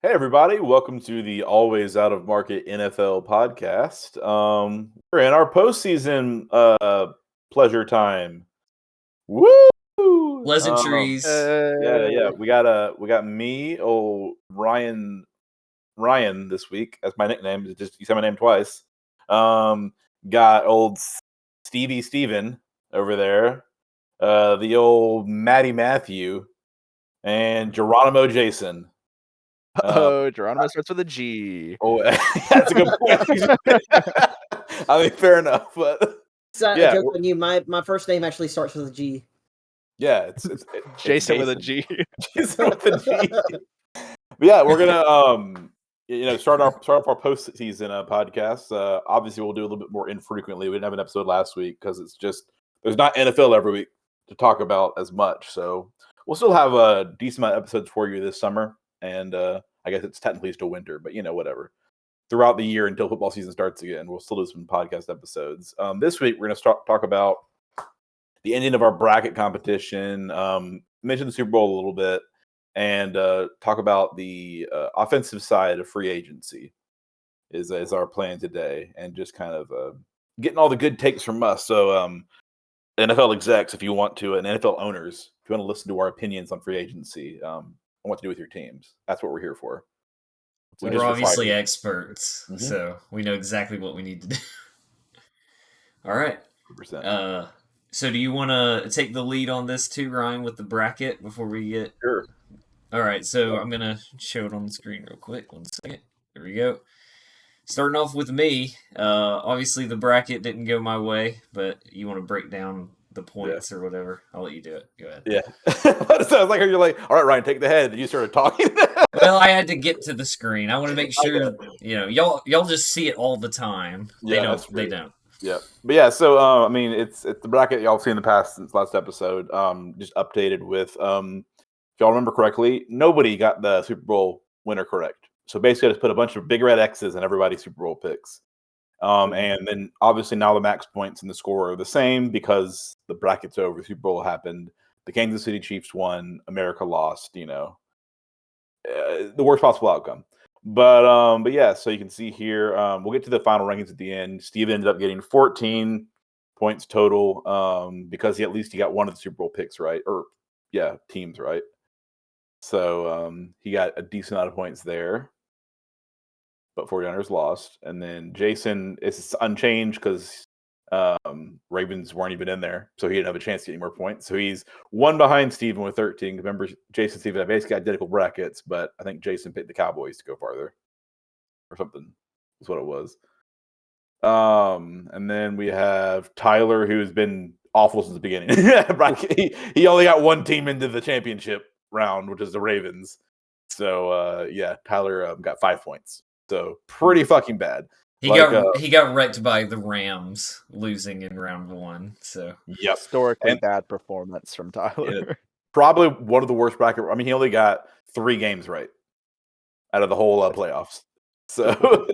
Hey everybody, welcome to the Always Out of Market NFL podcast. We're in our postseason pleasure time. Woo! Pleasantries. Yeah. We got me, Ryan this week. That's my nickname. You said my name twice. Got old Stevie Steven over there. The old Matty Matthew and Geronimo Jason. Geronimo starts with a G. Oh, that's a good point. I mean, fair enough, but a joke on you. My first name actually starts with a G. Yeah, it's Jason with a G. Jason with a G. But yeah, we're gonna start off our postseason podcast. Obviously, we'll do a little bit more infrequently. We didn't have an episode last week because it's just there's not NFL every week to talk about as much. So we'll still have a decent amount of episodes for you this summer, and I guess it's technically still winter, but whatever. Throughout the year until football season starts again, we'll still do some podcast episodes. This week, we're going to talk about the ending of our bracket competition, mention the Super Bowl a little bit, and talk about the offensive side of free agency is our plan today, and just kind of getting all the good takes from us. So NFL execs, if you want to, and NFL owners, if you want to listen to our opinions on free agency, and what to do with your teams. That's what we're here for. We're obviously experts, so we know exactly what we need to do. All right. 100%. So do you want to take the lead on this too, Ryan, with the bracket before we get... Sure. All right, so I'm going to show it on the screen real quick. 1 second. There we go. Starting off with me, obviously the bracket didn't go my way, but you want to break down the points or whatever, I'll let you do it. Go ahead. Yeah. Sounds like you're like, all right, Ryan, take the head. And you started talking. Well, I had to get to the screen. I want to make sure, y'all just see it all the time. They don't. Yeah. But yeah, so, I mean, it's the bracket y'all seen in the past since last episode, just updated with, if y'all remember correctly, nobody got the Super Bowl winner correct. So basically I just put a bunch of big red X's in everybody's Super Bowl picks. And then obviously now the max points and the score are the same because the bracket's over. The Super Bowl happened. The Kansas City Chiefs won. America lost. The worst possible outcome. But yeah. So you can see here. We'll get to the final rankings at the end. Steve ended up getting 14 points total because he got one of the Super Bowl picks right, or teams right. So he got a decent amount of points there. But 49ers lost. And then Jason is unchanged because Ravens weren't even in there. So he didn't have a chance to get any more points. So he's one behind Steven with 13. Remember, Jason and Steven have basically identical brackets, but I think Jason picked the Cowboys to go farther. Or something. That's what it was. And then we have Tyler, who's been awful since the beginning. He only got one team into the championship round, which is the Ravens. So, Tyler got 5 points. So pretty fucking bad. He got wrecked by the Rams losing in round 1. So Historically bad performance from Tyler. Probably one of the worst bracket. I mean, he only got 3 games right out of the whole playoffs. So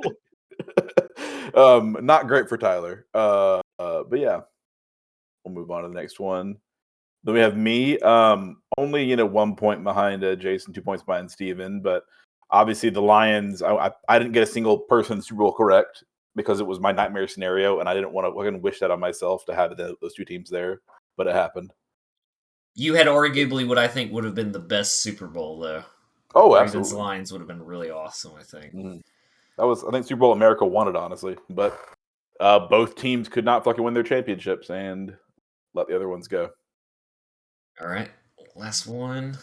not great for Tyler. But yeah, we'll move on to the next one. Then we have me. Only 1 point behind Jason, 2 points behind Steven, but obviously, the Lions, I didn't get a single person in the Super Bowl correct because it was my nightmare scenario, and I didn't want to wish that on myself to have those 2 teams there, but it happened. You had arguably what I think would have been the best Super Bowl, though. Oh, Ravens absolutely. Lions would have been really awesome, I think. Mm-hmm. I think Super Bowl America won it, honestly, but both teams could not fucking win their championships and let the other ones go. All right, last one.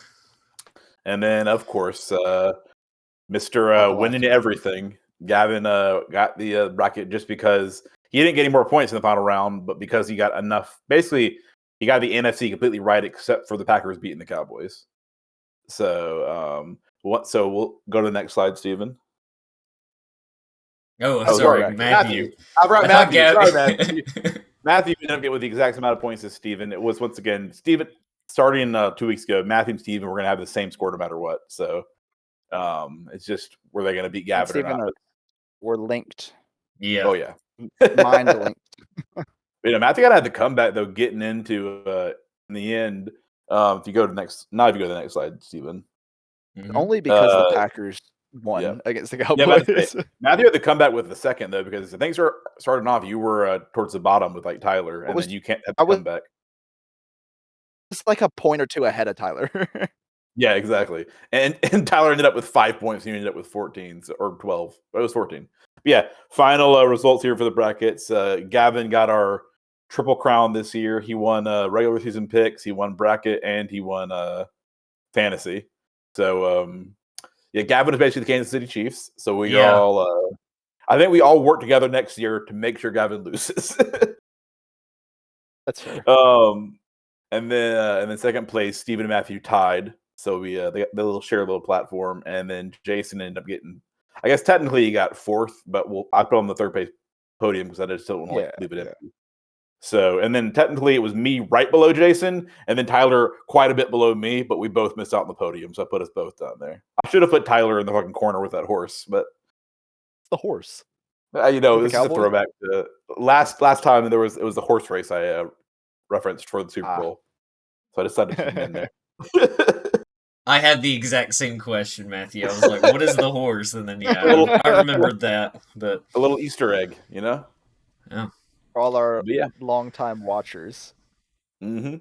And then, of course, Mr. Winning everything. Gavin got the bracket just because he didn't get any more points in the final round, but because he got enough. Basically, he got the NFC completely right, except for the Packers beating the Cowboys. So, we'll go to the next slide, Steven. Sorry, Matthew. Matthew. Sorry, Matthew. Matthew ended up getting with the exact amount of points as Steven. It was once again Steven starting 2 weeks ago. Matthew and Steven were going to have the same score no matter what. So. It's just were they going to beat Gavin or not? We're linked. Yeah. Oh yeah. Mind linked. Matthew got to have the comeback though, getting into in the end. If you go to the next slide, Steven. Only because the Packers one Yeah. against the Yeah, about to Cowboys. say, Matthew had the comeback with the second though, because the things are starting off. You were towards the bottom with like Tyler, and then you can't have I the was comeback. just like a point or two ahead of Tyler. Yeah, exactly. And Tyler ended up with 5 points. And you ended up with 14 or 12. It was 14. But yeah, final results here for the brackets. Gavin got our triple crown this year. He won regular season picks, he won bracket, and he won fantasy. So yeah, Gavin is basically the Kansas City Chiefs. So we all, I think we all work together next year to make sure Gavin loses. That's fair. And then second place, Stephen and Matthew tied. So we they share a little platform, and then Jason ended up getting. I guess technically he got fourth, but I put on the third place podium because I just don't want to leave it empty. So, and then technically it was me right below Jason, and then Tyler quite a bit below me, but we both missed out on the podium, so I put us both down there. I should have put Tyler in the fucking corner with that horse, but It's the horse. this is a throwback to last time it was the horse race I referenced for the Super Bowl, so I decided to put him in there. I had the exact same question, Matthew. I was like, "What is the horse?" And then I remembered that, but a little Easter egg, you know. Yeah. For all our longtime watchers. Mm-hmm.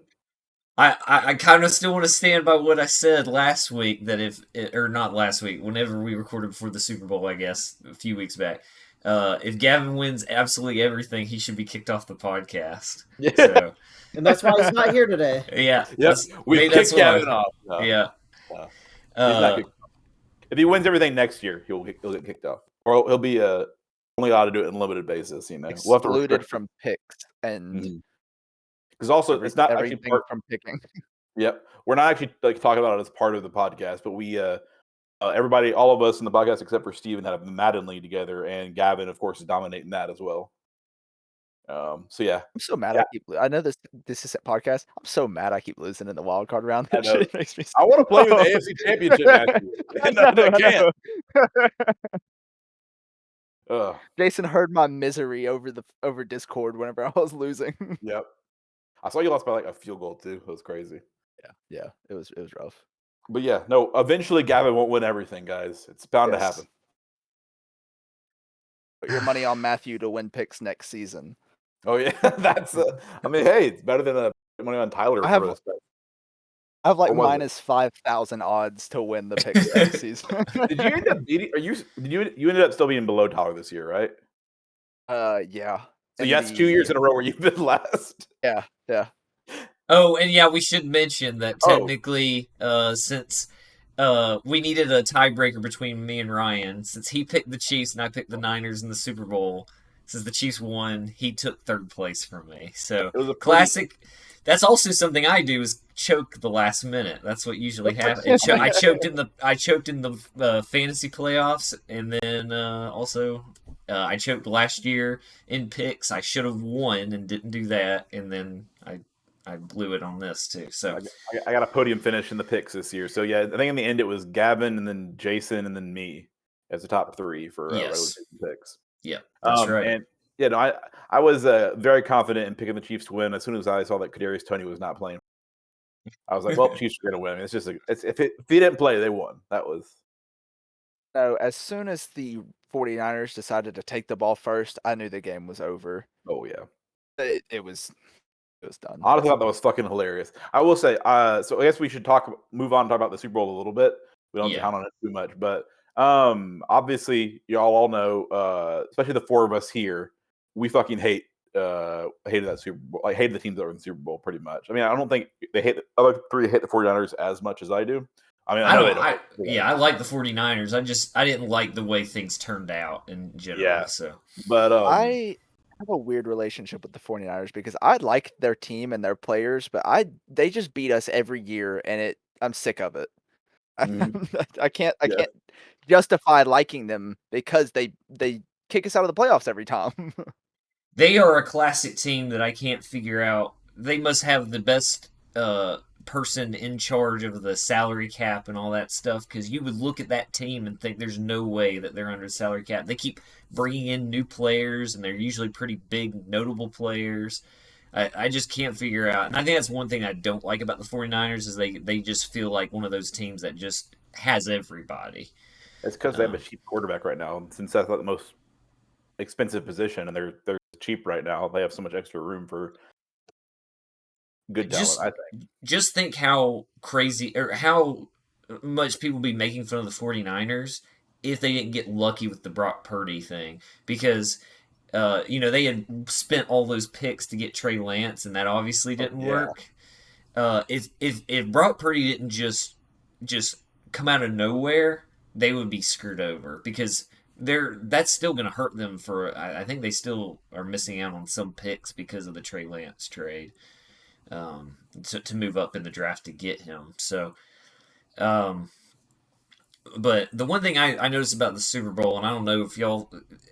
I kind of still want to stand by what I said last week, that or not last week, whenever we recorded before the Super Bowl, I guess a few weeks back. If Gavin wins absolutely everything, he should be kicked off the podcast. Yeah. So. And that's why he's not here today. Yeah. Yep. We kicked Gavin off. Yeah. If he wins everything next year, he'll get kicked off, or he'll be only allowed to do it on a limited basis. You know, excluded from picks and because also it's not actually from picking. Yep, we're not actually like talking about it as part of the podcast, but we everybody, all of us in the podcast except for Steven have the Madden League together, and Gavin, of course, is dominating that as well. So yeah, I'm so mad. I know this is a podcast. I'm so mad. I keep losing in the wild card round. That shit makes me. I want to play with the AFC Championship match. I can't. Jason heard my misery over Discord whenever I was losing. Yep, I saw you lost by like a field goal too. It was crazy. Yeah, it was rough. But yeah, no. Eventually, Gavin won't win everything, guys. It's bound to happen. Put your money on Matthew to win picks next season. Oh yeah, that's. I mean, hey, it's better than money on Tyler. I have like minus 5,000 odds to win the picks next season. Did you end up beating? You ended up still being below Tyler this year, right? Yeah. So that's 2 years in a row where you've been last. Yeah. Oh, and yeah, we should mention that technically, since we needed a tiebreaker between me and Ryan, since he picked the Chiefs and I picked the Niners in the Super Bowl, since the Chiefs won, he took third place from me. So it was a classic. That's also something I do, is choke the last minute. That's what usually happens. I choked in the fantasy playoffs, and then also I choked last year in picks. I should have won and didn't do that, and then I blew it on this too. So I got a podium finish in the picks this year. So yeah, I think in the end it was Gavin and then Jason and then me as the top three for regular season picks. Yeah, that's right. And I was very confident in picking the Chiefs to win as soon as I saw that Kadarius Toney was not playing. I was like, well, Chiefs are going to win. It's just if he didn't play, they won. That was. No, as soon as the 49ers decided to take the ball first, I knew the game was over. Oh yeah, it was done. Honestly, I thought that was fucking hilarious. I will say, so I guess we should move on and talk about the Super Bowl a little bit. We don't count on it too much, but obviously y'all all know, especially the four of us here, we fucking hated that Super Bowl. I hated the teams that were in the Super Bowl pretty much. I mean, I don't think the other three hate the 49ers as much as I do. I mean, I know they don't. I like the 49ers. I didn't like the way things turned out in general. Yeah. So, but I have a weird relationship with the 49ers because I like their team and their players, but they just beat us every year, and I'm sick of it. I can't justify liking them because they kick us out of the playoffs every time. They are a classic team that I can't figure out. They must have the best person in charge of the salary cap and all that stuff, because you would look at that team and think there's no way that they're under the salary cap. They keep bringing in new players, and they're usually pretty big, notable players. I just can't figure out. And I think that's one thing I don't like about the 49ers is they just feel like one of those teams that just has everybody. It's because they have a cheap quarterback right now. Since that's like the most expensive position, and they're cheap right now, they have so much extra room for good talent. I think. Just think how crazy or how much people be making fun of the 49ers if they didn't get lucky with the Brock Purdy thing, because they had spent all those picks to get Trey Lance, and that obviously didn't work. If Brock Purdy didn't just come out of nowhere, they would be screwed over, because that's still going to hurt them for. I think they still are missing out on some picks because of the Trey Lance trade, to move up in the draft to get him. So, but the one thing I noticed about the Super Bowl, and I don't know if y'all,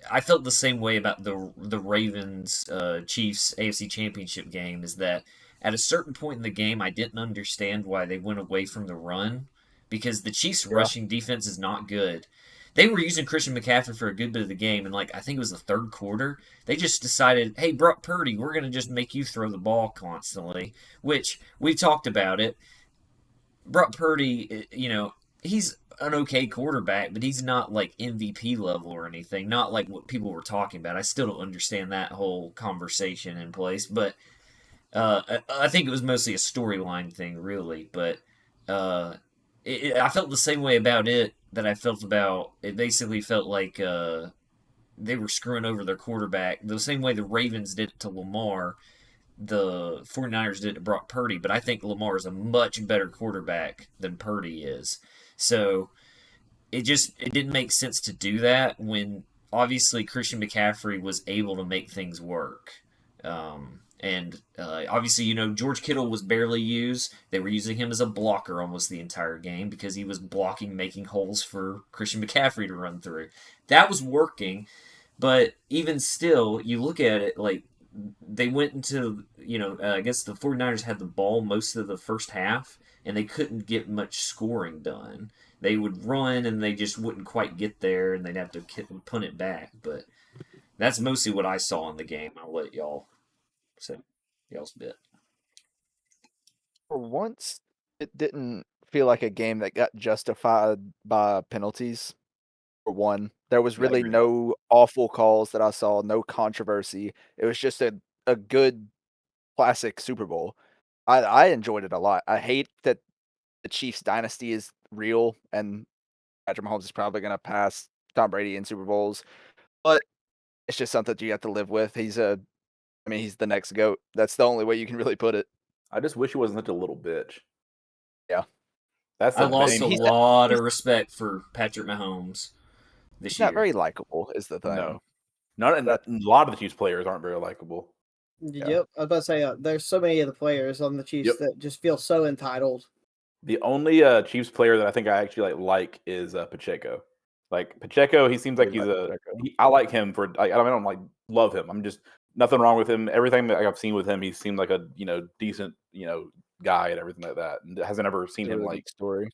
I felt the same way about the Ravens Chiefs AFC Championship game, is that at a certain point in the game, I didn't understand why they went away from the run, because the Chiefs' rushing defense is not good. They were using Christian McCaffrey for a good bit of the game, and I think it was the third quarter, they just decided, hey, Brock Purdy, we're going to just make you throw the ball constantly, which we talked about it. Brock Purdy, he's an okay quarterback, but he's not like MVP level or anything. Not like what people were talking about. I still don't understand that whole conversation in place, but I think it was mostly a storyline thing, really. But I felt the same way about it that I felt about it. Basically, felt like they were screwing over their quarterback the same way the Ravens did it to Lamar. The 49ers did it to Brock Purdy, but I think Lamar is a much better quarterback than Purdy is. So it didn't make sense to do that when obviously Christian McCaffrey was able to make things work. And obviously, George Kittle was barely used. They were using him as a blocker almost the entire game because he was blocking, making holes for Christian McCaffrey to run through. That was working, but even still, you look at it like they went into, I guess the 49ers had the ball most of the first half, and they couldn't get much scoring done. They would run, and they just wouldn't quite get there, and they'd have to punt it back. But that's mostly what I saw in the game. I'll let y'all say y'all's bit. For once, it didn't feel like a game that got justified by penalties. For one, there was really no awful calls that I saw, no controversy. It was just a good classic Super Bowl. I enjoyed it a lot. I hate that the Chiefs dynasty is real, and Patrick Mahomes is probably going to pass Tom Brady in Super Bowls, but it's just something you have to live with. He's the next GOAT. That's the only way you can really put it. I just wish he wasn't such a little bitch. Yeah. I lost a lot of respect for Patrick Mahomes this year. Not very likable is the thing. No. A lot of the Chiefs players aren't very likable. Yeah. Yep. I was about to say, there's so many of the players on the Chiefs that just feel so entitled. The only Chiefs player that I think I actually like is Pacheco. Like Pacheco, he seems like I like him for. I don't love him. I'm just nothing wrong with him. Everything that I've seen with him, he seemed like a decent guy and everything like that. And hasn't ever seen him like story.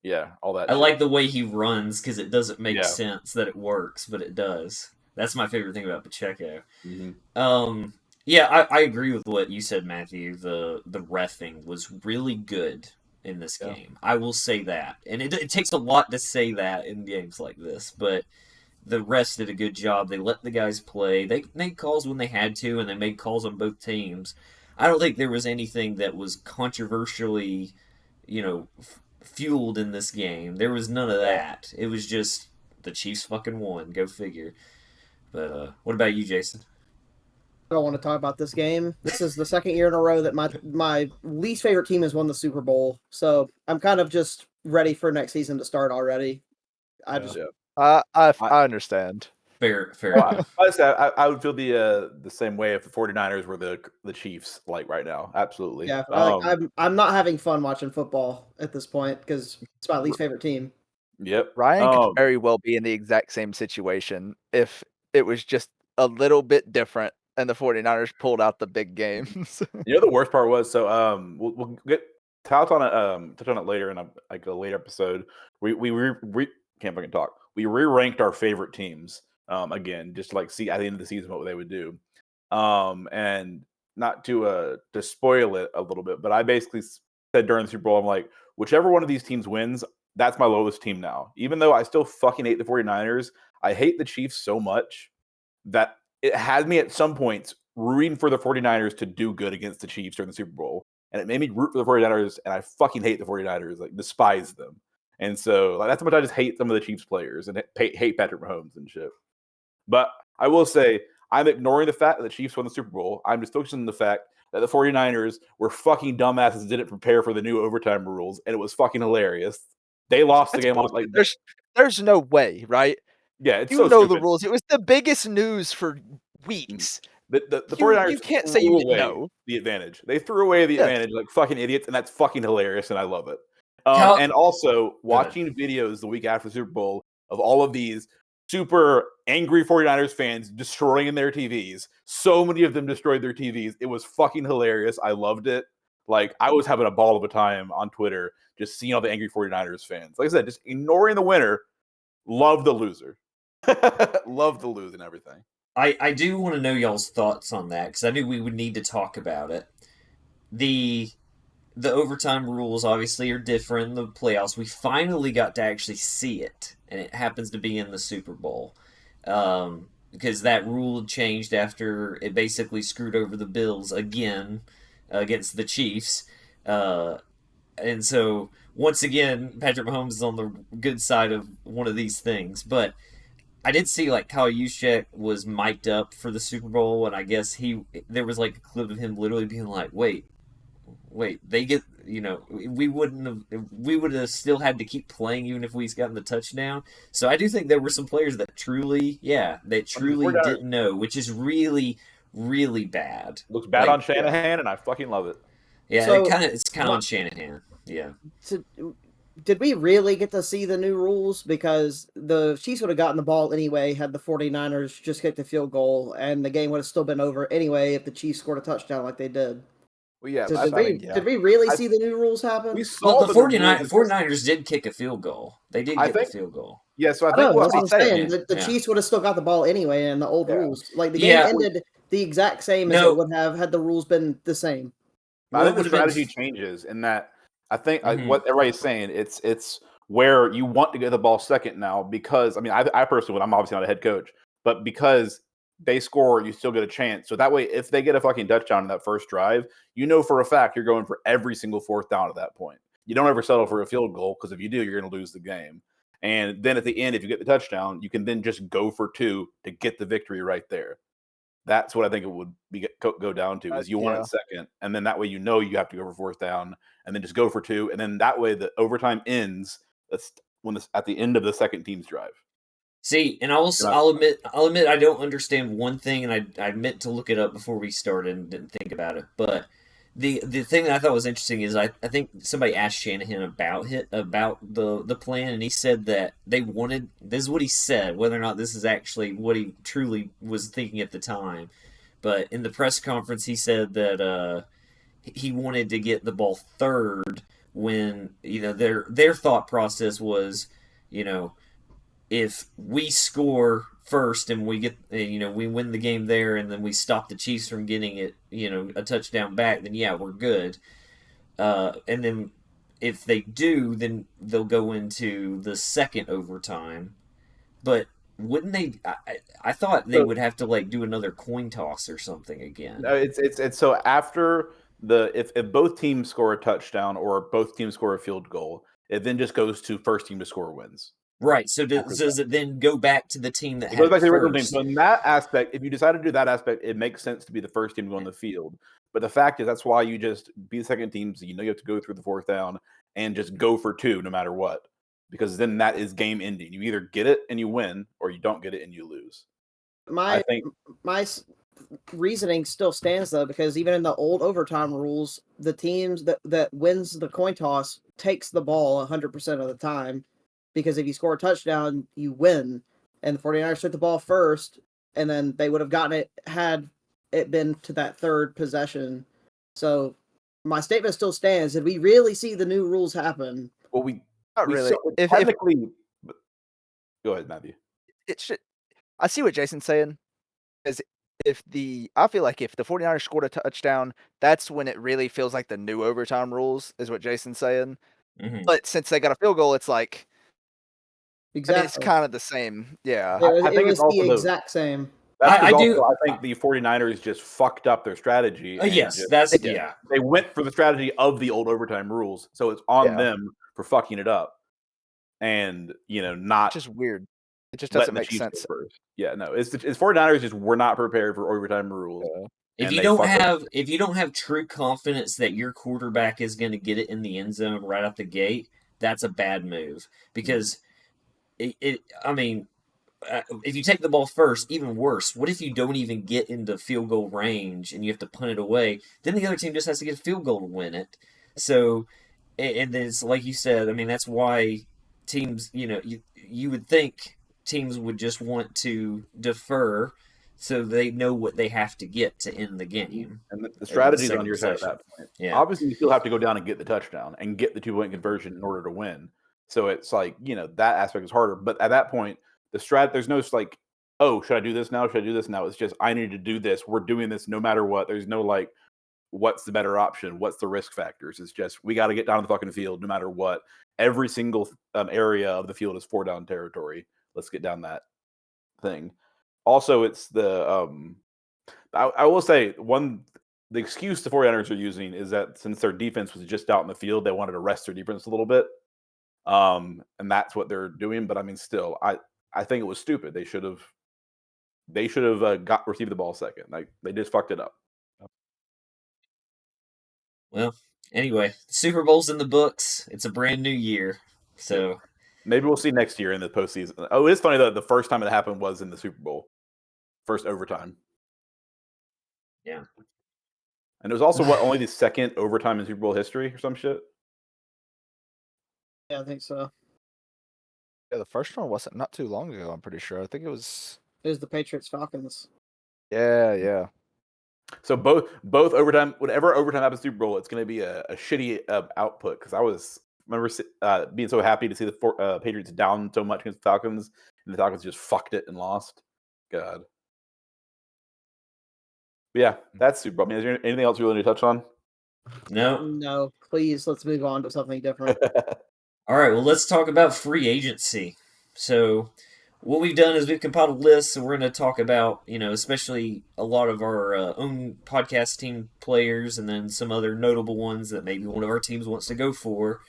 Yeah, all that. I like the way he runs because it doesn't make sense that it works, but it does. That's my favorite thing about Pacheco. Mm-hmm. Yeah, I agree with what you said, Matthew. The reffing was really good in this game. I will say that. And it takes a lot to say that in games like this, but the refs did a good job. They let the guys play. They made calls when they had to, and they made calls on both teams. I don't think there was anything that was controversially, fueled in this game. There was none of that. It was just the Chiefs fucking won. Go figure. But what about you, Jason? I don't want to talk about this game. This is the second year in a row that my least favorite team has won the Super Bowl. So I'm kind of just ready for next season to start already. I understand. Fair enough. I would feel the same way if the 49ers were the Chiefs right now. Absolutely. Yeah, I'm not having fun watching football at this point because it's my least favorite team. Yep. Ryan could very well be in the exact same situation if it was just a little bit different and the 49ers pulled out the big games. The worst part was, we'll get touch on it later in a later episode. We can't fucking talk. We re-ranked our favorite teams again, just to see at the end of the season what they would do. And not to spoil it a little bit, but I basically said during the Super Bowl, I'm like, whichever one of these teams wins, that's my lowest team now. Even though I still fucking hate the 49ers, I hate the Chiefs so much that it had me at some points rooting for the 49ers to do good against the Chiefs during the Super Bowl. And it made me root for the 49ers, and I fucking hate the 49ers, like despise them. And so that's how much I just hate some of the Chiefs players and hate Patrick Mahomes and shit. But I will say, I'm ignoring the fact that the Chiefs won the Super Bowl. I'm just focusing on the fact that the 49ers were fucking dumbasses and didn't prepare for the new overtime rules, and it was fucking hilarious. They lost the game. Like, there's no way, right? Yeah, it's you so know stupid. The rules. It was the biggest news for weeks. The 49ers you can't say you didn't know the advantage. They threw away the advantage like fucking idiots, and that's fucking hilarious, and I love it. And also watching videos the week after the Super Bowl of all of these super angry 49ers fans destroying their TVs. So many of them destroyed their TVs. It was fucking hilarious. I loved it. Like, I was having a ball of a time on Twitter just seeing all the angry 49ers fans. Like I said, just ignoring the winner. Love the loser. Love the lose and everything. I do want to know y'all's thoughts on that, because I knew we would need to talk about it. The overtime rules obviously are different in the playoffs. We finally got to actually see it, and it happens to be in the Super Bowl. Because that rule changed after it basically screwed over the Bills again against the Chiefs. And so, once again, Patrick Mahomes is on the good side of one of these things. But I did see, like, Kyle Juszczyk was mic'd up for the Super Bowl, and I guess there was, like, a clip of him literally being like, wait, they get, we would have still had to keep playing even if we gotten the touchdown. So I do think there were some players that truly didn't know, which is really, really bad. Looks bad on Shanahan, and I fucking love it. Yeah, so, it's kind of on Shanahan. Yeah. Did we really get to see the new rules? Because the Chiefs would have gotten the ball anyway had the 49ers just kicked the field goal, and the game would have still been over anyway if the Chiefs scored a touchdown like they did. Well, yeah. So did we really see the new rules happen? We saw the 49ers did kick a field goal. They did get the field goal. Yeah, so I think what I'm saying. The Chiefs would have still got the ball anyway in the old rules. Like, the game ended the exact same as it would have had the rules been the same. I think the strategy changes in that I think what everybody's saying, it's where you want to get the ball second now because, I mean, I personally, I'm obviously not a head coach, but because they score, you still get a chance. So that way, if they get a fucking touchdown in that first drive, you know for a fact you're going for every single fourth down at that point. You don't ever settle for a field goal because if you do, you're going to lose the game. And then at the end, if you get the touchdown, you can then just go for 2 to get the victory right there. That's what I think it would go down to is you want it second, and then that way you have to go for 4th down, and then just go for 2, and then that way the overtime ends at the end of the second team's drive. See, and I'll admit I don't understand one thing, and I meant to look it up before we started and didn't think about it. But the thing that I thought was interesting is I think somebody asked Shanahan about the plan, and he said that they wanted, this is what he said, whether or not this is actually what he truly was thinking at the time. But in the press conference, he said that he wanted to get the ball third when their thought process was, if we score first and we get, we win the game there and then we stop the Chiefs from getting it, a touchdown back, then we're good. And then if they do, then they'll go into the second overtime. But wouldn't they? I thought they would have to do another coin toss or something again. No, it's so after if both teams score a touchdown or both teams score a field goal, it then just goes to first team to score wins. Right. So does it then go back to the team that it goes back to the original first? team? So in that aspect, if you decide to do that aspect, it makes sense to be the first team to go on the field. But the fact is, that's why you just be the second team. So you have to go through the 4th down and just go for 2 no matter what, because then that is game ending. You either get it and you win, or you don't get it and you lose. My reasoning still stands though, because even in the old overtime rules, the teams that wins the coin toss takes the ball 100% of the time. Because if you score a touchdown, you win. And the 49ers took the ball first, and then they would have gotten it had it been to that third possession. So my statement still stands. Did we really see the new rules happen? Well, not really. Go ahead, Matthew. I see what Jason's saying. I feel like if the 49ers scored a touchdown, that's when it really feels like the new overtime rules, is what Jason's saying. Mhm. But since they got a field goal, it's like Exactly. I mean, it's kind of the same. Yeah. I It think was it's also the the exact same. that's I 'cause do. also I think the 49ers just fucked up their strategy and Yes, just that's They did. yeah. they went for the strategy of the old overtime rules. So it's on Yeah. them for fucking it up. And, not It's just weird. It just letting doesn't the make Chiefs go sense. first. Yeah, no. It's 49ers just were not prepared for overtime rules. Yeah. If And you they don't fucked up. have true confidence that your quarterback is going to get it in the end zone right out the gate, that's a bad move because I mean, if you take the ball first, even worse. What if you don't even get into field goal range and you have to punt it away? Then the other team just has to get a field goal to win it. So, and then it's like you said. I mean, that's why teams, you would think teams would just want to defer so they know what they have to get to end the game. And the The strategy is on second your side at possession. that point. Yeah. Obviously, you still have to go down and get the touchdown and get the 2-point conversion in order to win. So it's like, that aspect is harder. But at that point, there's no like, oh, should I do this now? Should I do this now? It's just, I need to do this. We're doing this no matter what. There's no like, what's the better option? What's the risk factors? It's just, we got to get down to the fucking field no matter what. Every single area of the field is 4-down territory. Let's get down that thing. Also, it's the I will say the excuse the 49ers are using is that since their defense was just out in the field, they wanted to rest their defense a little bit. And that's what they're doing. But I mean, still, I think it was stupid. They should have received the ball second. Like, they just fucked it up. Well, anyway, the Super Bowl's in the books. It's a brand new year, so Maybe we'll see next year in the postseason. Oh, it's funny that the first time it happened was in the Super Bowl, first overtime. yeah. And it was also only the second overtime in Super Bowl history or some shit. Yeah, I think so. Yeah, the first one wasn't not too long ago, I'm pretty sure. I think it was It was the Patriots Falcons. Yeah. So both overtime, whatever overtime happens Super Bowl, it's going to be a shitty output because remember being so happy to see the Patriots down so much against the Falcons, and the Falcons just fucked it and lost. God. But yeah, that's Super Bowl. I mean, is there anything else you really need to touch on? No, please, let's move on to something different. All right, well, let's talk about free agency. So, what we've done is we've compiled a list, and we're going to talk about, especially a lot of our own podcast team players, and then some other notable ones that maybe one of our teams wants to go for.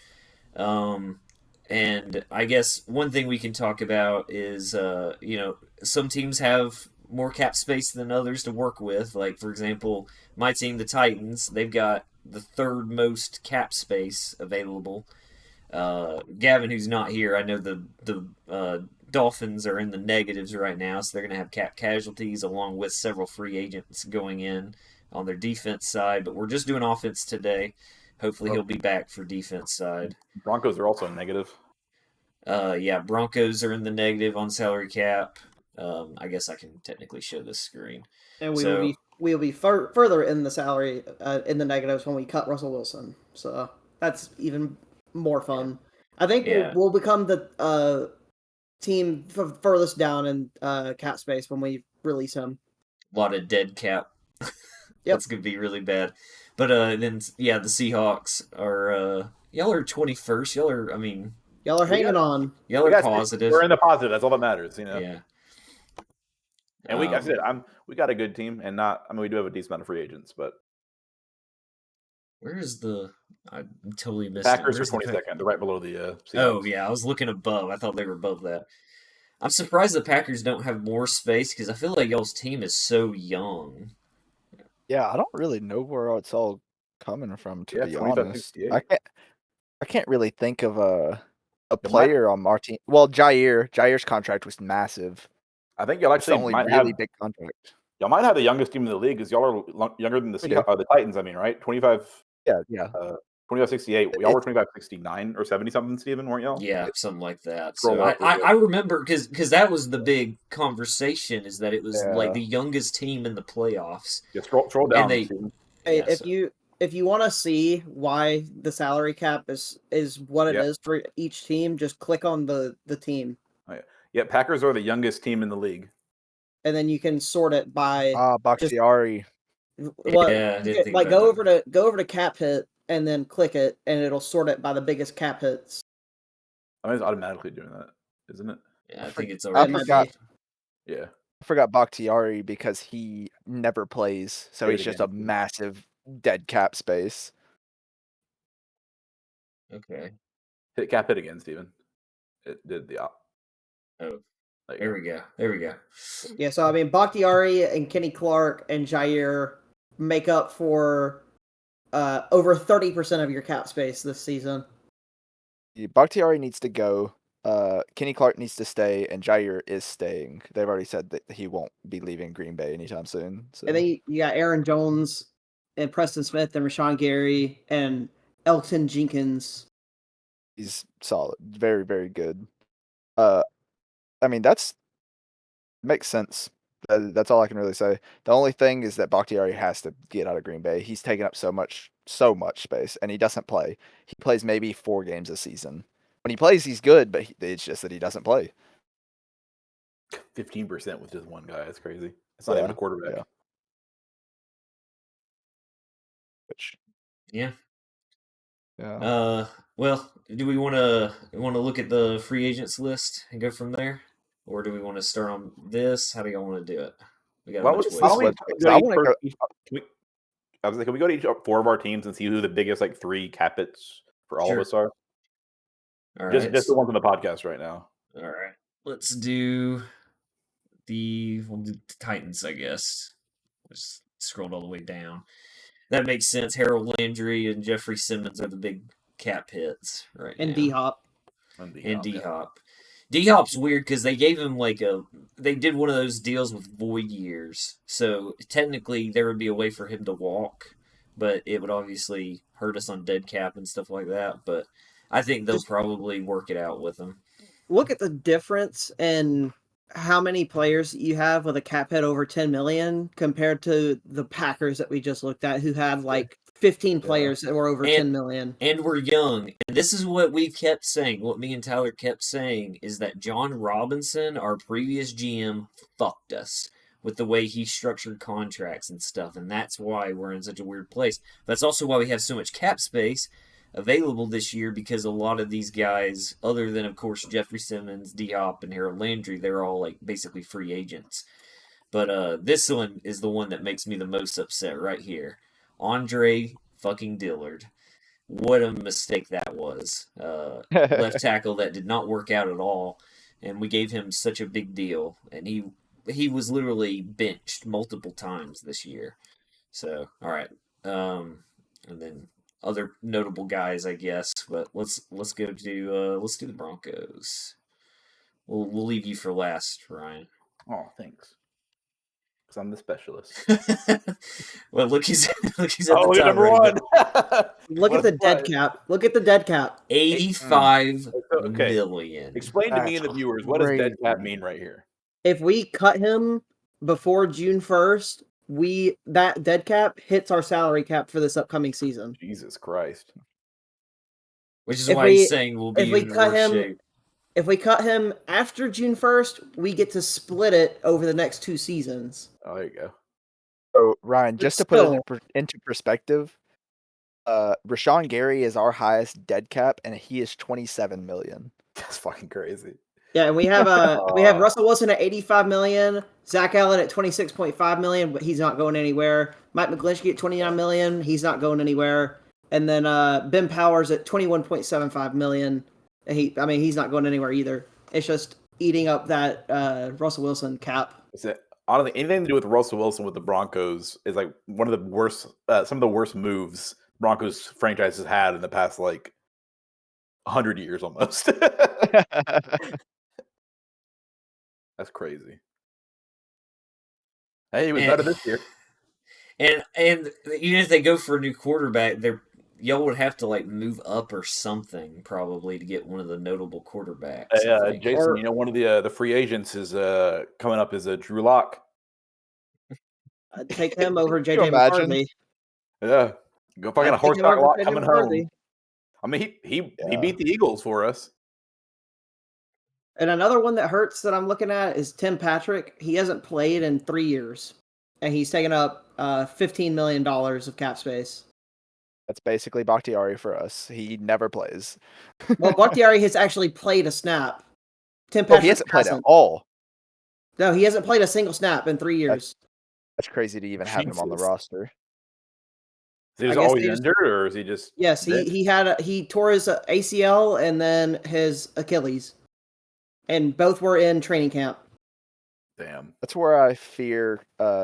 And I guess one thing we can talk about is, some teams have more cap space than others to work with. Like, for example, my team, the Titans, they've got the third most cap space available. Gavin, who's not here, I know the Dolphins are in the negatives right now, so they're going to have cap casualties along with several free agents going in on their defense side. But we're just doing offense today. Hopefully, he'll be back for defense side. Broncos are also negative. Yeah, Broncos are in the negative on salary cap. I guess I can technically show this screen. And we will be further in the salary in the negatives when we cut Russell Wilson. So that's even more fun. I think we'll become the team furthest down in cap space when we release him. A lot of dead cap. Yep. That's gonna be really bad. But then the Seahawks are y'all are 21st. Y'all are hanging on. Y'all are positive. We're in the positive. That's all that matters, Yeah. And I said, we got a good team, and we do have a decent amount of free agents, but where is I totally missed Packers it. are 22nd. They're right below the Seahawks. Oh yeah, I was looking above. I thought they were above that. I'm surprised the Packers don't have more space because I feel like y'all's team is so young. Yeah, I don't really know where it's all coming from, to be honest. 25-68. I can't really think of a player on our team. Well, Jair's contract was massive. I think y'all actually only might really have big contract. y'all might have the youngest team in the league because y'all are younger than the Titans. I mean, right? 25. Yeah. 25-68. Y'all were 25-69 or 70 something, Steven, weren't y'all? Yeah, something like that. So I remember because that was the big conversation, is that it was like the youngest team in the playoffs. Yeah, scroll down. If you want to see why the salary cap is what it is for each team, just click on the team. Oh, yeah, Packers are the youngest team in the league. And then you can sort it by Bakhtiari. go over to cap hit and then click it, and it'll sort it by the biggest cap hits. I mean, it's automatically doing that, isn't it? Yeah, I think it's I already. forgot. Yeah. I forgot Bakhtiari because he never plays, so Say he's it just again, a please. massive dead cap space. Okay. Hit cap hit again, Steven. It did the op. Oh, There you there go. we go. There we go. Yeah, so I mean, Bakhtiari and Kenny Clark and Jair make up for over 30% of your cap space this season. Bakhtiari needs to go. Kenny Clark needs to stay, and Jair is staying. They've already said that he won't be leaving Green Bay anytime soon. So And then you got Aaron Jones and Preston Smith and Rashawn Gary and Elton Jenkins. he's solid, very, very good. I mean that's makes sense. That's all I can really say. The only thing is that Bakhtiari has to get out of Green Bay. He's taking up so much space, and he doesn't play. He plays maybe 4 games a season. When he plays, he's good, but it's just that he doesn't play. 15% with just one guy. That's crazy. It's not even a quarterback. Yeah. Which Yeah. yeah. Well, do we want to look at the free agents list and go from there, or do we want to start on this? How do y'all want to do it? We got a bunch of ways. This Why way- don't we so I go to wanna go- I was like, can we go to each 4 of our teams and see who the biggest 3 cap hits for all Sure. of us are? All Just right. the ones on the podcast right now. All right. Let's do we'll do the Titans, I guess. Just scrolled all the way down. That makes sense. Harold Landry and Jeffrey Simmons are the big cap hits right And now. D-Hop. And D-Hop. D-Hop's weird because they gave him they did one of those deals with void years. So technically there would be a way for him to walk, but it would obviously hurt us on dead cap and stuff like that. But I think they'll probably work it out with him. Look at the difference in how many players you have with a cap hit over 10 million compared to the Packers that we just looked at, who had 15 players that were over 10 million. And we're young. And this is what we kept saying. What me and Tyler kept saying is that John Robinson, our previous GM, fucked us with the way he structured contracts and stuff. And that's why we're in such a weird place. That's also why we have so much cap space available this year, because a lot of these guys, other than, of course, Jeffrey Simmons, D-Hop, and Harold Landry, they're all basically free agents. But this one is the one that makes me the most upset right here. Andre fucking Dillard. What a mistake that was. Left tackle that did not work out at all, and we gave him such a big deal, and he was literally benched multiple times this year. So, all right. And then other notable guys, I guess, but let's go to let's do the Broncos. We'll leave you for last, Ryan. Oh, thanks. Because I'm the specialist. Well, look, he's at Oh, the top look at number right one. now. Look at the dead cap. Look at the dead cap. 85 Okay. million. Explain to me and the That's viewers, what does dead cap crazy. mean right here? If we cut him before June 1st, that dead cap hits our salary cap for this upcoming season. Jesus Christ. Which is If why he's saying we'll be in worse shape. If we cut him after June 1st, we get to split it over the next 2 seasons. Oh, there you go. So Ryan, just to But put it into perspective, Rashawn Gary is our highest dead cap, and he is 27 million. That's fucking crazy. Yeah, and we have Russell Wilson at 85 million, Zach Allen at 26.5 million, but he's not going anywhere. Mike McGlinchey at 29 million, he's not going anywhere. And then Ben Powers at 21.75 million. And he's not going anywhere either. It's just eating up that Russell Wilson cap. That's it. Honestly, anything to do with Russell Wilson with the Broncos is one of the worst, some of the worst moves Broncos franchise has had in the past 100 years almost. That's crazy. Hey, he was better this year. And even if they go for a new quarterback, y'all would have to move up or something probably to get one of the notable quarterbacks. Jason, one of the free agents is coming up is Drew Lock. I'd take him over Can you JJ imagine? McCarthy. Yeah, go fucking a I'd take him horseback over Lock JJ coming McCarthy. home. I mean, he beat the Eagles for us. And another one that hurts that I'm looking at is Tim Patrick. He hasn't played in 3 years, and he's taken up $15 million of cap space. That's basically Bakhtiari for us. He never plays. Well, Bakhtiari has actually played a snap. Tim Oh, Patrick he hasn't played at hasn't. all. No, he hasn't played a single snap in 3 years. That's crazy to even have him on the Jesus. roster. Is he I just guess always they just- injured, or is he just? Yes, dead? he tore his ACL and then his Achilles, and both were in training camp. Damn. That's where I fear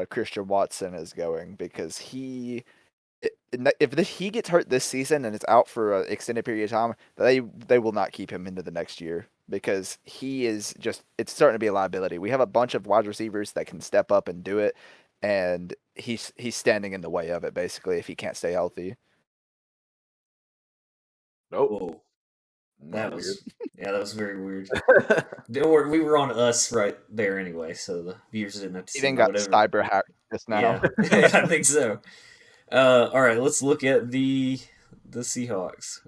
Christian Watson is going because he gets hurt this season and is out for an extended period of time, they will not keep him into the next year because he is just it's starting to be a liability. We have a bunch of wide receivers that can step up and do it, and he's standing in the way of it basically if he can't stay healthy. Nope. Whoa. That Not was that was very weird. weird. We were on us right there anyway, so the viewers didn't have to He see even got whatever. cyber hacked just now. Yeah, I think so. All right, let's look at the Seahawks.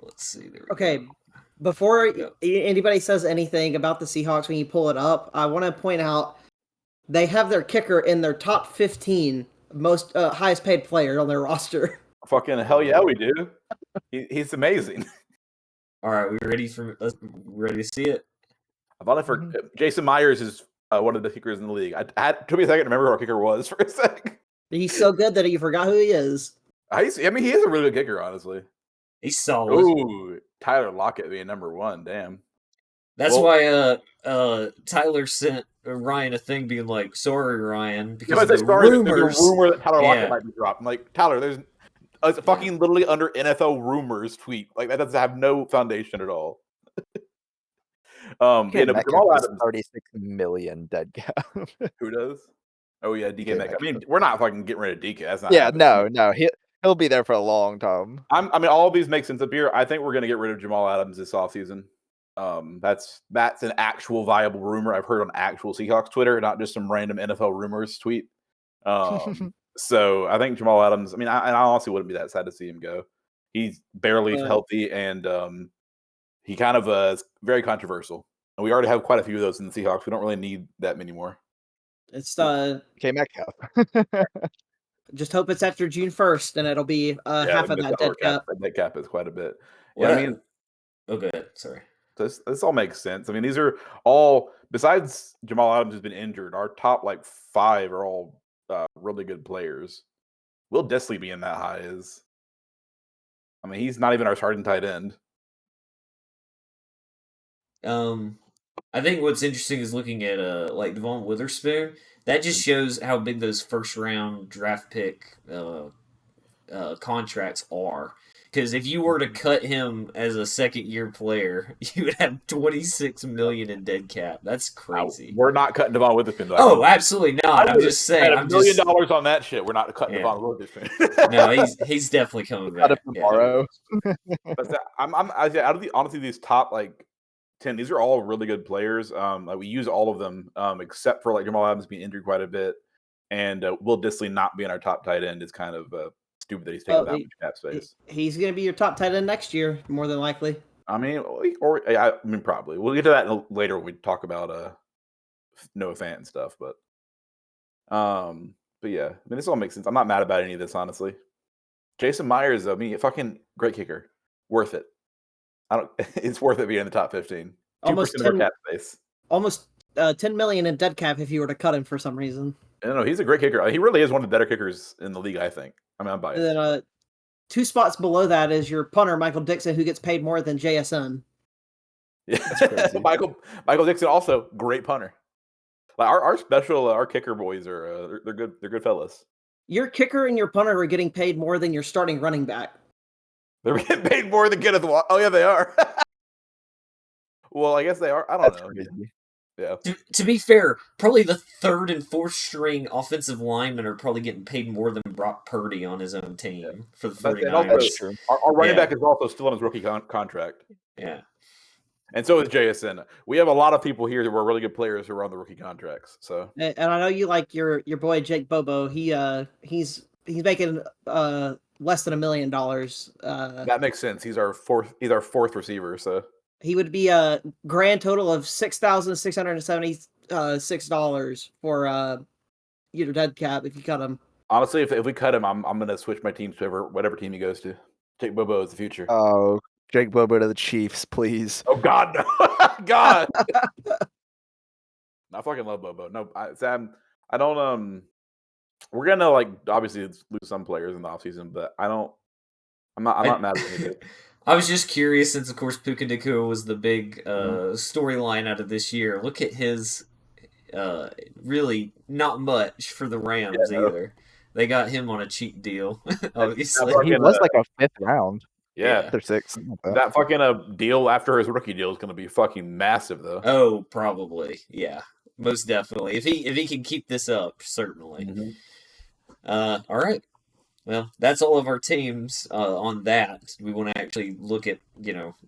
Let's see. There we Okay, go. before Yeah. anybody says anything about the Seahawks, when you pull it up, I want to point out they have their kicker in their top 15 most highest paid player on their roster. Fucking hell yeah, we do. He's amazing. All right, we ready to see it? I thought Jason Myers is one of the kickers in the league. It took me a second to remember who our kicker was for a second. He's so good that you forgot who he is. I mean, he is a really good kicker, honestly. He's solid. Ooh, Tyler Lockett being number one. Damn. That's why Tyler sent Ryan a thing being like, "Sorry, Ryan," because of the rumors. There's a rumor that Tyler Lockett Yeah. might be dropped. I'm like, Tyler, there's it's fucking literally under NFL rumors tweet. Like that doesn't have no foundation at all. Jamal Adams, 36 million dead cap. who does? Oh yeah, DK DK Metcalf. I mean, Metcalf. we're not fucking getting rid of DK. That's not. Yeah, happening. no, he'll be there for a long time. I mean, all of these make sense up here. I think we're going to get rid of Jamal Adams this offseason. That's an actual viable rumor I've heard on actual Seahawks Twitter, not just some random NFL rumors tweet. So I think Jamal Adams. I mean, I honestly wouldn't be that sad to see him go. He's barely healthy, and he kind of is very controversial. And we already have quite a few of those in the Seahawks. We don't really need that many more. It's DK Metcalf. just hope it's after June 1st, and it'll be half of that dead cap. That cap is quite a bit. What? Yeah, I mean, oh, good. Sorry. this all makes sense. I mean, these are all besides Jamal Adams has been injured. Our top like 5 are all really good players. Will Disley being that high is. I mean, he's not even our starting tight end. I think what's interesting is looking at like Devon Witherspoon. That just shows how big those first round draft pick contracts are. Because if you were to cut him as a second year player, you would have $26 million in dead cap. That's crazy. We're not cutting Devon Witherspoon. Oh, absolutely not. I'm just saying. $1 million on that shit. We're not cutting Devon Witherspoon. No, he's definitely coming back. Tomorrow. Honestly, these top like 10, these are all really good players. Like we use all of them, except for like Jamal Adams being injured quite a bit, and Will Disley not being our top tight end is kind of stupid that he's taking that much cap space. He's going to be your top tight end next year, more than likely. I mean, I mean, probably we'll get to that later when we talk about Noah Fant and stuff. But yeah, I mean, this all makes sense. I'm not mad about any of this, honestly. Jason Myers, I mean, fucking great kicker, worth it. It's worth it being in the top 15. 2% of our cap space. Almost $10 million in dead cap if you were to cut him for some reason. No, he's a great kicker. He really is one of the better kickers in the league, I think. I mean, I'm biased. And then 2 spots below that is your punter, Michael Dixon, who gets paid more than JSN. Yeah, Michael Dixon also great punter. Like our kicker boys are they're good. They're good fellas. Your kicker and your punter are getting paid more than your starting running back. They're getting paid more than Kenneth Walker. Oh yeah, they are. Well, I guess they are. I don't know. Crazy. Yeah. To be fair, probably the 3rd and 4th string offensive linemen are probably getting paid more than Brock Purdy on his own team for the 49ers. Our running back is also still on his rookie contract. Yeah. And so is JSN. We have a lot of people here that were really good players who are on the rookie contracts. So, and I know you like your boy Jake Bobo. He's making less than $1 million. that makes sense. He's our fourth receiver. So he would be a grand total of $6,676 for your dead cap if you cut him. Honestly, if we cut him, I'm gonna switch my team to whatever team he goes to. Take Bobo as the future. Oh, Jake Bobo to the Chiefs, please. Oh God, no. God. I fucking love Bobo. No, Sam, I don't. We're gonna obviously lose some players in the offseason, but I'm not mad at anything. I was just curious, since of course Puka Nacua was the big storyline out of this year. Look at his really not much for the Rams either. They got him on a cheap deal, obviously. He was like a 5th round. Yeah, or 6th. That fucking deal after his rookie deal is going to be fucking massive, though. Oh, probably, yeah, most definitely. If he can keep this up, certainly. Mm-hmm. All right. Well, that's all of our teams on that. We want to actually look at,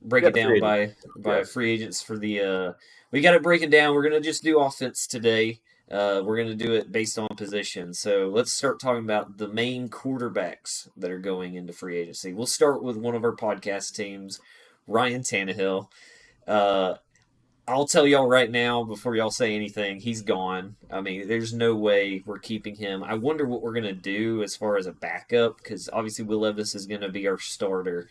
break it down by free agents for the. We got to break it down. We're gonna just do offense today. We're gonna do it based on position. So let's start talking about the main quarterbacks that are going into free agency. We'll start with one of our podcast teams, Ryan Tannehill. I'll tell y'all right now, before y'all say anything, he's gone. I mean, there's no way we're keeping him. I wonder what we're going to do as far as a backup, because obviously Will Levis is going to be our starter.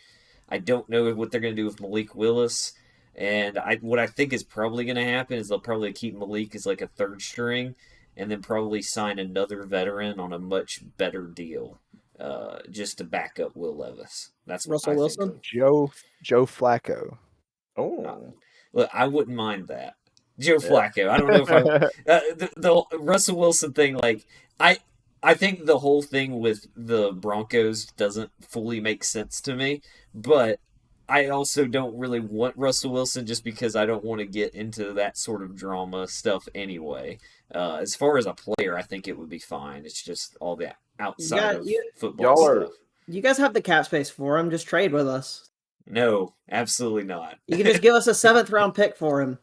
I don't know what they're going to do with Malik Willis, and what I think is probably going to happen is they'll probably keep Malik as like a third string, and then probably sign another veteran on a much better deal, just to back up Will Levis. That's Russell Wilson? Joe Flacco. Oh. Look, I wouldn't mind that. Joe Flacco. I don't know if the Russell Wilson thing. I think the whole thing with the Broncos doesn't fully make sense to me. But I also don't really want Russell Wilson just because I don't want to get into that sort of drama stuff anyway. As far as a player, I think it would be fine. It's just all that outside of football stuff. You guys have the cap space for him. Just trade with us. No, absolutely not. You can just give us a 7th round pick for him.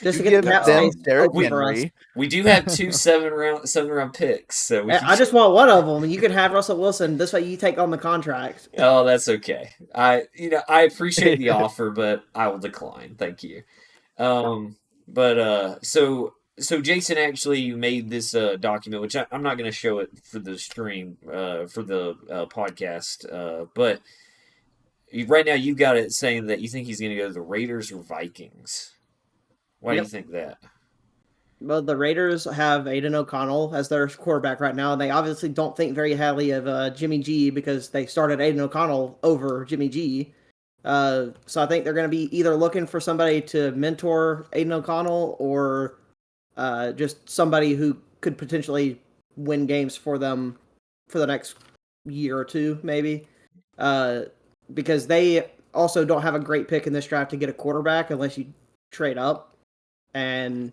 Just to get the cap space. Derrick Henry. We do have 2 seven round picks, so I just want one of them. You can have Russell Wilson. This way, you take on the contract. Oh, that's okay. I appreciate the offer, but I will decline. Thank you. So Jason actually made this document, which I'm not going to show it for the stream for the podcast, but. Right now, you've got it saying that you think he's going to go to the Raiders or Vikings. Why do you think that? Well, the Raiders have Aiden O'Connell as their quarterback right now, and they obviously don't think very highly of Jimmy G because they started Aiden O'Connell over Jimmy G. So I think they're going to be either looking for somebody to mentor Aiden O'Connell or just somebody who could potentially win games for them for the next year or two, maybe. Because they also don't have a great pick in this draft to get a quarterback unless you trade up. And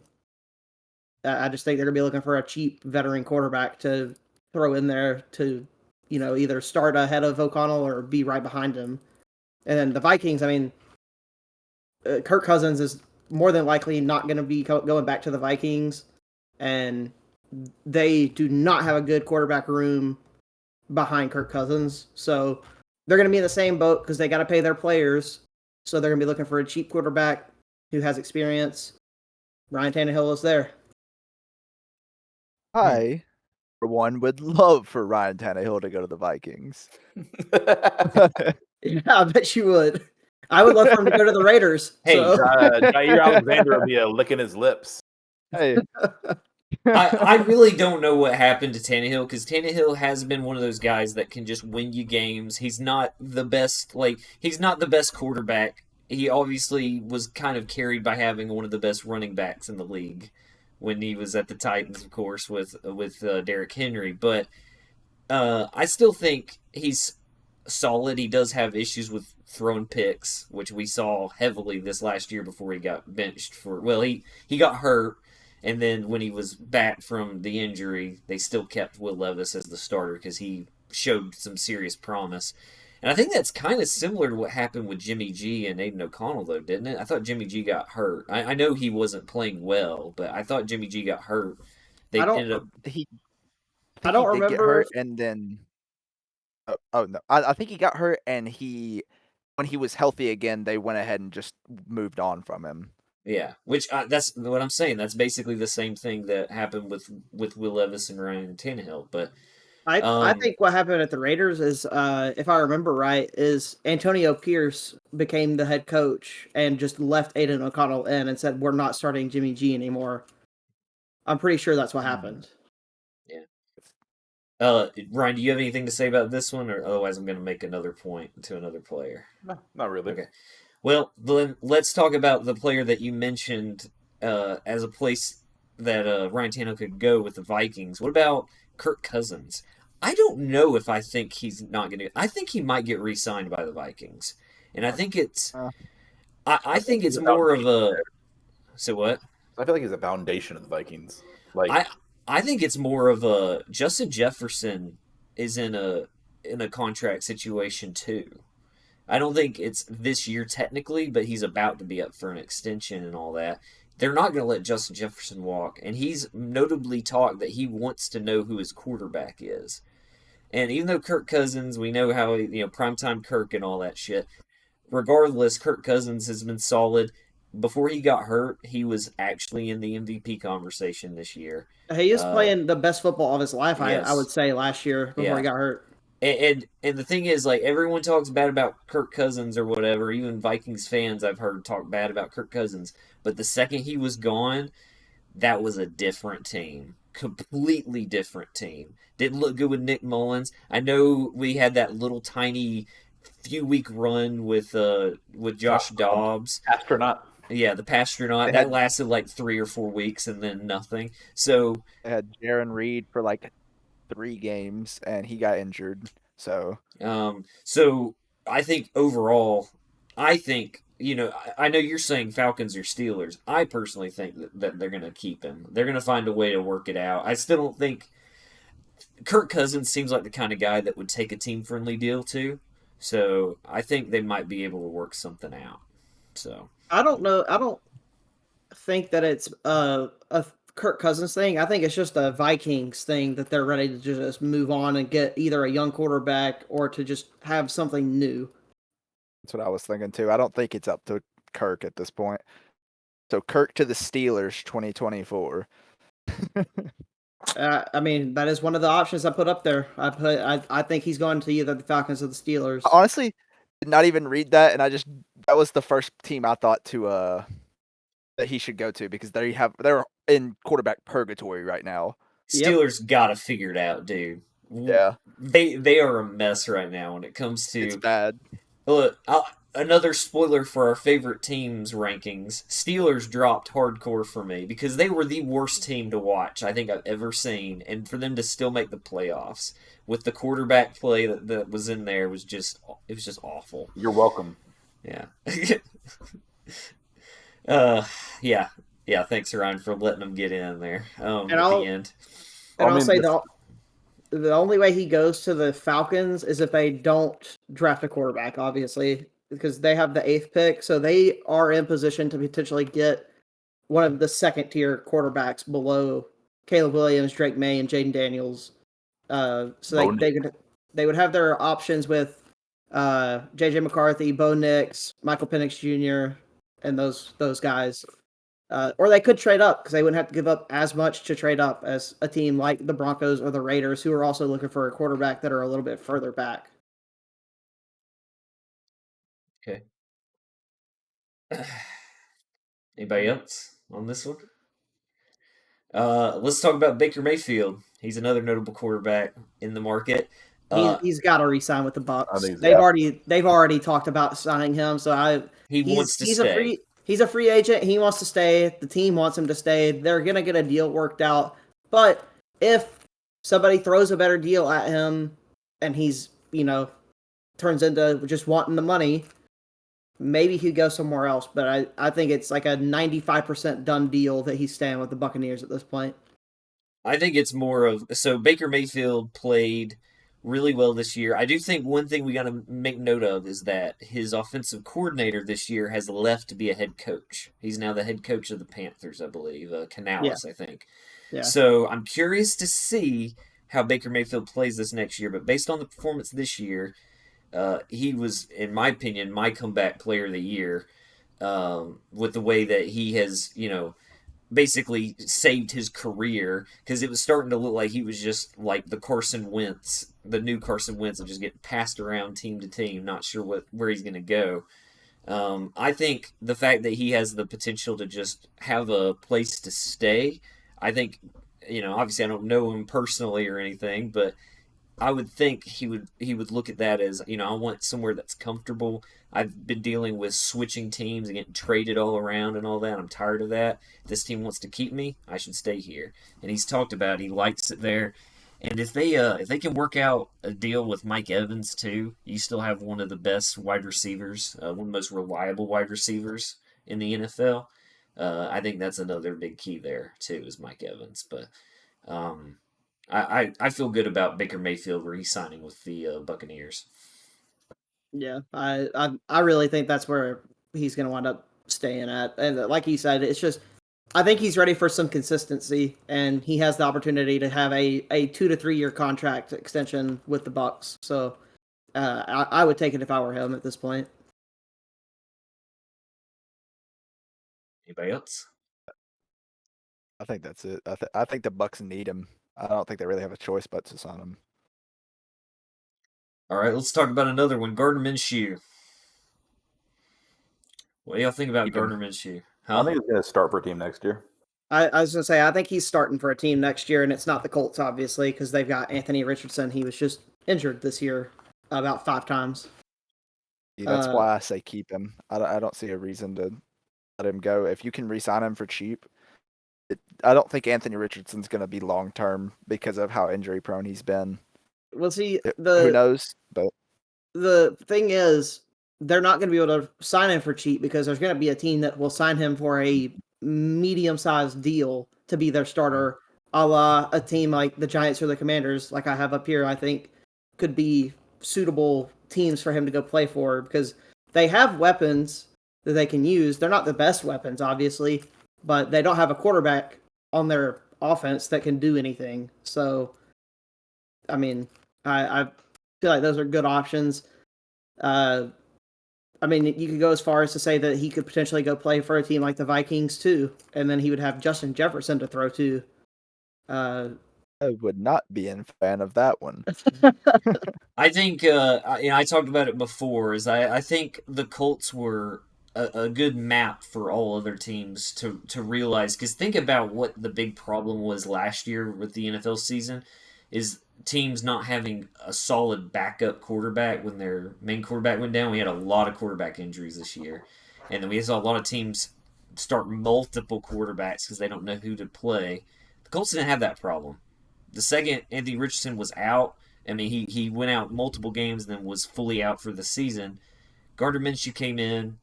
I just think they're going to be looking for a cheap veteran quarterback to throw in there to, either start ahead of O'Connell or be right behind him. And then the Vikings, I mean, Kirk Cousins is more than likely not going to be going back to the Vikings. And they do not have a good quarterback room behind Kirk Cousins. So they're going to be in the same boat because they got to pay their players. So they're going to be looking for a cheap quarterback who has experience. Ryan Tannehill is there. I, for one, would love for Ryan Tannehill to go to the Vikings. Yeah, I bet you would. I would love for him to go to the Raiders. Hey, so. Jair Alexander will be licking his lips. Hey. I really don't know what happened to Tannehill because Tannehill has been one of those guys that can just win you games. He's not the best, he's not the best quarterback. He obviously was kind of carried by having one of the best running backs in the league when he was at the Titans, of course, with Derrick Henry. But I still think he's solid. He does have issues with throwing picks, which we saw heavily this last year before he got benched he got hurt. And then when he was back from the injury, they still kept Will Levis as the starter because he showed some serious promise. And I think that's kind of similar to what happened with Jimmy G and Aiden O'Connell, though, didn't it? I thought Jimmy G got hurt. I know he wasn't playing well, but I thought Jimmy G got hurt. I don't remember. Get hurt and then. Oh no! I think he got hurt, and when he was healthy again, they went ahead and just moved on from him. Yeah, which that's what I'm saying. That's basically the same thing that happened with Will Levis and Ryan Tannehill. But I think what happened at the Raiders is, if I remember right, is Antonio Pierce became the head coach and just left Aiden O'Connell in and said, "We're not starting Jimmy G anymore." I'm pretty sure that's what happened. yeah. Ryan, do you have anything to say about this one, or otherwise I'm going to make another point to another player? No, not really. Okay. Well, then let's talk about the player that you mentioned as a place that Ryan Tannehill could go with the Vikings. What about Kirk Cousins? I don't know if I think he's not going to. I think he might get re-signed by the Vikings, and I think it's. Uh, I think it's more of a. So what? I feel like he's a foundation of the Vikings. Like I think it's more of a Justin Jefferson is in a contract situation too. I don't think it's this year technically, but he's about to be up for an extension and all that. They're not going to let Justin Jefferson walk, and he's notably talked that he wants to know who his quarterback is. And even though Kirk Cousins, we know how primetime Kirk and all that shit. Regardless, Kirk Cousins has been solid. Before he got hurt, he was actually in the MVP conversation this year. He is playing the best football of his life, yes. I would say, last year before he got hurt. And the thing is, like, everyone talks bad about Kirk Cousins or whatever. Even Vikings fans I've heard talk bad about Kirk Cousins. But the second he was gone, that was a different team. Completely different team. Didn't look good with Nick Mullins. I know we had that little tiny few-week run with Josh Dobbs. Astronaut. Yeah, the Pastronaut. That lasted like 3 or 4 weeks and then nothing. So they had Jaron Reed for like 3 games and he got injured. So I think overall, I know you're saying Falcons or Steelers. I personally think that they're going to keep him. They're going to find a way to work it out. I still don't think Kirk Cousins seems like the kind of guy that would take a team-friendly deal too. So I think they might be able to work something out. So I don't know. I don't think that it's a Kirk Cousins thing. I think it's just a Vikings thing that they're ready to just move on and get either a young quarterback or to just have something new. That's what I was thinking too. I don't think it's up to Kirk at this point. So Kirk to the Steelers 2024. I mean, that is one of the options I put up there. I think he's going to either the Falcons or the Steelers. Honestly, did not even read that, and that was the first team I thought to that he should go to because they're in quarterback purgatory right now. Steelers got to figure it out, dude. Yeah, they are a mess right now when it comes to. It's bad. Look, another spoiler for our favorite teams rankings. Steelers dropped hardcore for me because they were the worst team to watch I think I've ever seen, and for them to still make the playoffs with the quarterback play that was in there was just awful. You're welcome. Yeah. Yeah. Thanks, Ryan, for letting them get in there at the end. And I'll say the only way he goes to the Falcons is if they don't draft a quarterback, obviously, because they have the 8th pick. So they are in position to potentially get one of the second-tier quarterbacks below Caleb Williams, Drake May, and Jaden Daniels. So they would have their options with J.J. McCarthy, Bo Nix, Michael Penix Jr., and those guys. Or they could trade up because they wouldn't have to give up as much to trade up as a team like the Broncos or the Raiders, who are also looking for a quarterback that are a little bit further back. Okay. Anybody else on this one? Let's talk about Baker Mayfield. He's another notable quarterback in the market. He's got to re-sign with the Bucks. Think, they've already talked about signing him, so he wants to stay. He's a free agent. He wants to stay. The team wants him to stay. They're going to get a deal worked out. But if somebody throws a better deal at him and he's, turns into just wanting the money, maybe he'd go somewhere else. But I think it's like a 95% done deal that he's staying with the Buccaneers at this point. I think it's more of... So Baker Mayfield played really well this year. I do think one thing we got to make note of is that his offensive coordinator this year has left to be a head coach. He's now the head coach of the Panthers, I believe. Canales, I think. Yeah. So I'm curious to see how Baker Mayfield plays this next year. But based on the performance this year, he was, in my opinion, my comeback player of the year. with the way that he has, basically saved his career, because it was starting to look like he was just like the new Carson Wentz of just getting passed around team to team, not sure where he's going to go. I think the fact that he has the potential to just have a place to stay, I think, obviously I don't know him personally or anything, but I would think he would look at that as, I want somewhere that's comfortable. I've been dealing with switching teams and getting traded all around and all that. I'm tired of that. If this team wants to keep me, I should stay here. And he's talked about he likes it there. And if they can work out a deal with Mike Evans too, you still have one of the best wide receivers, one of the most reliable wide receivers in the NFL. I think that's another big key there too, is Mike Evans. But um, I feel good about Baker Mayfield re-signing with the Buccaneers. Yeah, I really think that's where he's going to wind up staying at. And like you said, it's just I think he's ready for some consistency, and he has the opportunity to have a 2 to 3 year contract extension with the Bucks. So I would take it if I were him at this point. Anybody else? I think that's it. I think the Bucks need him. I don't think they really have a choice but to sign him. All right, let's talk about another one. Gardner Minshew. What do y'all think about Keep him. Gardner Minshew? I think he's going to start for a team next year. I was going to say, I think he's starting for a team next year, and it's not the Colts, obviously, because they've got Anthony Richardson. He was just injured this year about 5 times. Yeah, that's why I say keep him. I don't see a reason to let him go. If you can re-sign him for cheap, I don't think Anthony Richardson's going to be long-term because of how injury-prone he's been. Well, see, Who knows? But the thing is, they're not going to be able to sign him for cheap because there's going to be a team that will sign him for a medium-sized deal to be their starter, a la a team like the Giants or the Commanders, like I have up here, I think could be suitable teams for him to go play for because they have weapons that they can use. They're not the best weapons, obviously, but they don't have a quarterback on their offense that can do anything. So, I mean, I feel like those are good options. I mean, you could go as far as to say that he could potentially go play for a team like the Vikings too, and then he would have Justin Jefferson to throw to. I would not be a fan of that one. I think I talked about it before. I think the Colts were a good map for all other teams to realize. Because think about what the big problem was last year with the NFL season, is teams not having a solid backup quarterback when their main quarterback went down. We had a lot of quarterback injuries this year, and then we saw a lot of teams start multiple quarterbacks because they don't know who to play. The Colts didn't have that problem. The second Anthony Richardson was out, I mean, he went out multiple games and then was fully out for the season. Gardner Minshew came in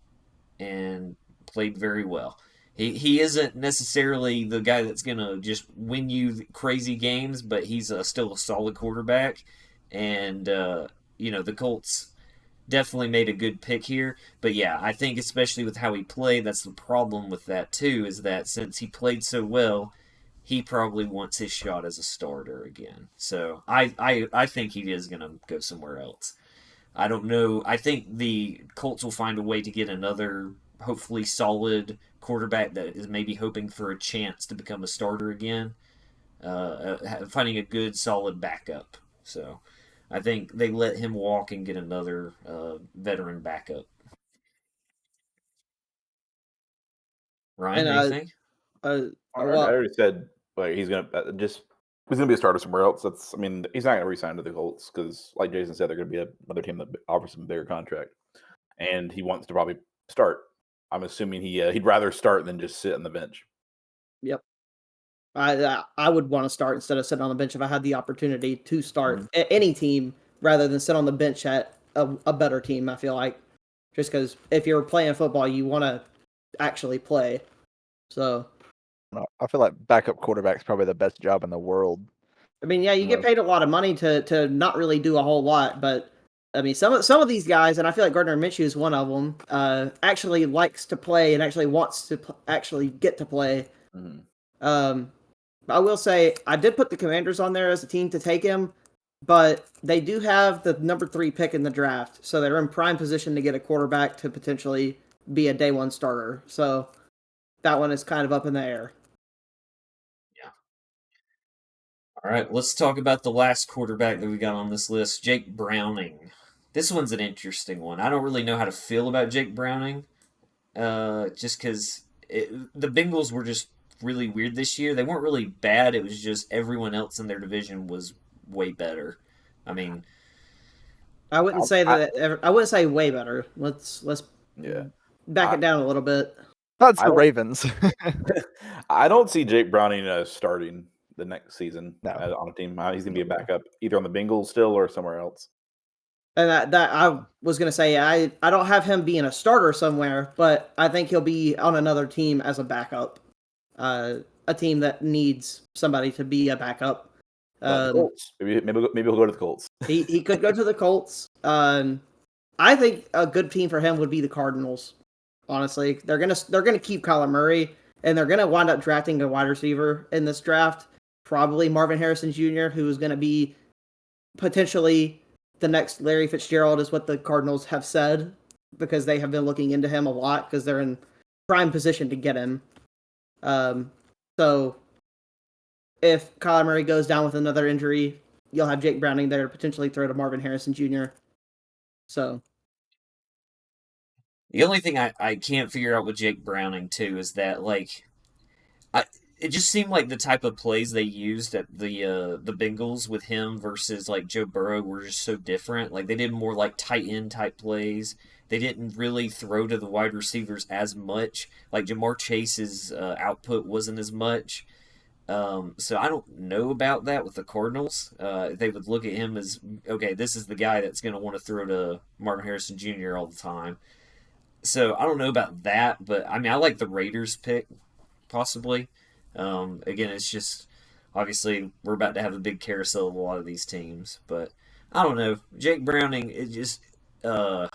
and played very well. He isn't necessarily the guy that's going to just win you crazy games, but he's still a solid quarterback. And, the Colts definitely made a good pick here. But yeah, I think especially with how he played, that's the problem with that too, is that since he played so well, he probably wants his shot as a starter again. So I think he is going to go somewhere else. I don't know. I think the Colts will find a way to get another, hopefully solid quarterback that is maybe hoping for a chance to become a starter again. Finding a good, solid backup. So I think they let him walk and get another veteran backup. Ryan, anything? I already said he's gonna be a starter somewhere else. He's not gonna re-sign to the Colts because, like Jason said, they're gonna be another team that offers him a bigger contract, and he wants to probably start. I'm assuming he'd rather start than just sit on the bench. Yep. I would want to start instead of sitting on the bench if I had the opportunity to start at any team rather than sit on the bench at a better team. I feel like just because if you're playing football, you want to actually play. So I feel like backup quarterback is probably the best job in the world. I mean, yeah, you get paid a lot of money to not really do a whole lot, but I mean, some of these guys, and I feel like Gardner Minshew is one of them, actually likes to play and actually wants to actually get to play. Mm-hmm. I will say I did put the Commanders on there as a team to take him, but they do have the number 3 pick in the draft, so they're in prime position to get a quarterback to potentially be a day one starter. So that one is kind of up in the air. All right, let's talk about the last quarterback that we got on this list, Jake Browning. This one's an interesting one. I don't really know how to feel about Jake Browning, just because the Bengals were just really weird this year. They weren't really bad. It was just everyone else in their division was way better. I mean, I wouldn't say that. I wouldn't say way better. Let's back it down a little bit. That's the Ravens. I don't see Jake Browning starting the next season No. on a team. He's going to be a backup either on the Bengals still or somewhere else. And that I was going to say, I don't have him being a starter somewhere, but I think he'll be on another team as a backup. A team that needs somebody to be a backup. The Colts. Maybe he'll go to the Colts. He could go to the Colts. I think a good team for him would be the Cardinals. Honestly, they're gonna keep Kyler Murray, and they're gonna wind up drafting a wide receiver in this draft. Probably Marvin Harrison Jr., who is going to be potentially the next Larry Fitzgerald, is what the Cardinals have said, because they have been looking into him a lot because they're in prime position to get him. So if Kyler Murray goes down with another injury, you'll have Jake Browning there to potentially throw to Marvin Harrison Jr. So the only thing I can't figure out with Jake Browning too is that it just seemed like the type of plays they used at the Bengals with him versus like Joe Burrow were just so different. Like they did more like tight end type plays. They didn't really throw to the wide receivers as much. Like Jamar Chase's output wasn't as much. So I don't know about that with the Cardinals. They would look at him as, okay, this is the guy that's going to want to throw to Marvin Harrison Jr. all the time. So I don't know about that, but I mean, I like the Raiders pick, possibly. Again, it's just obviously we're about to have a big carousel of a lot of these teams, but I don't know. Jake Browning, it just I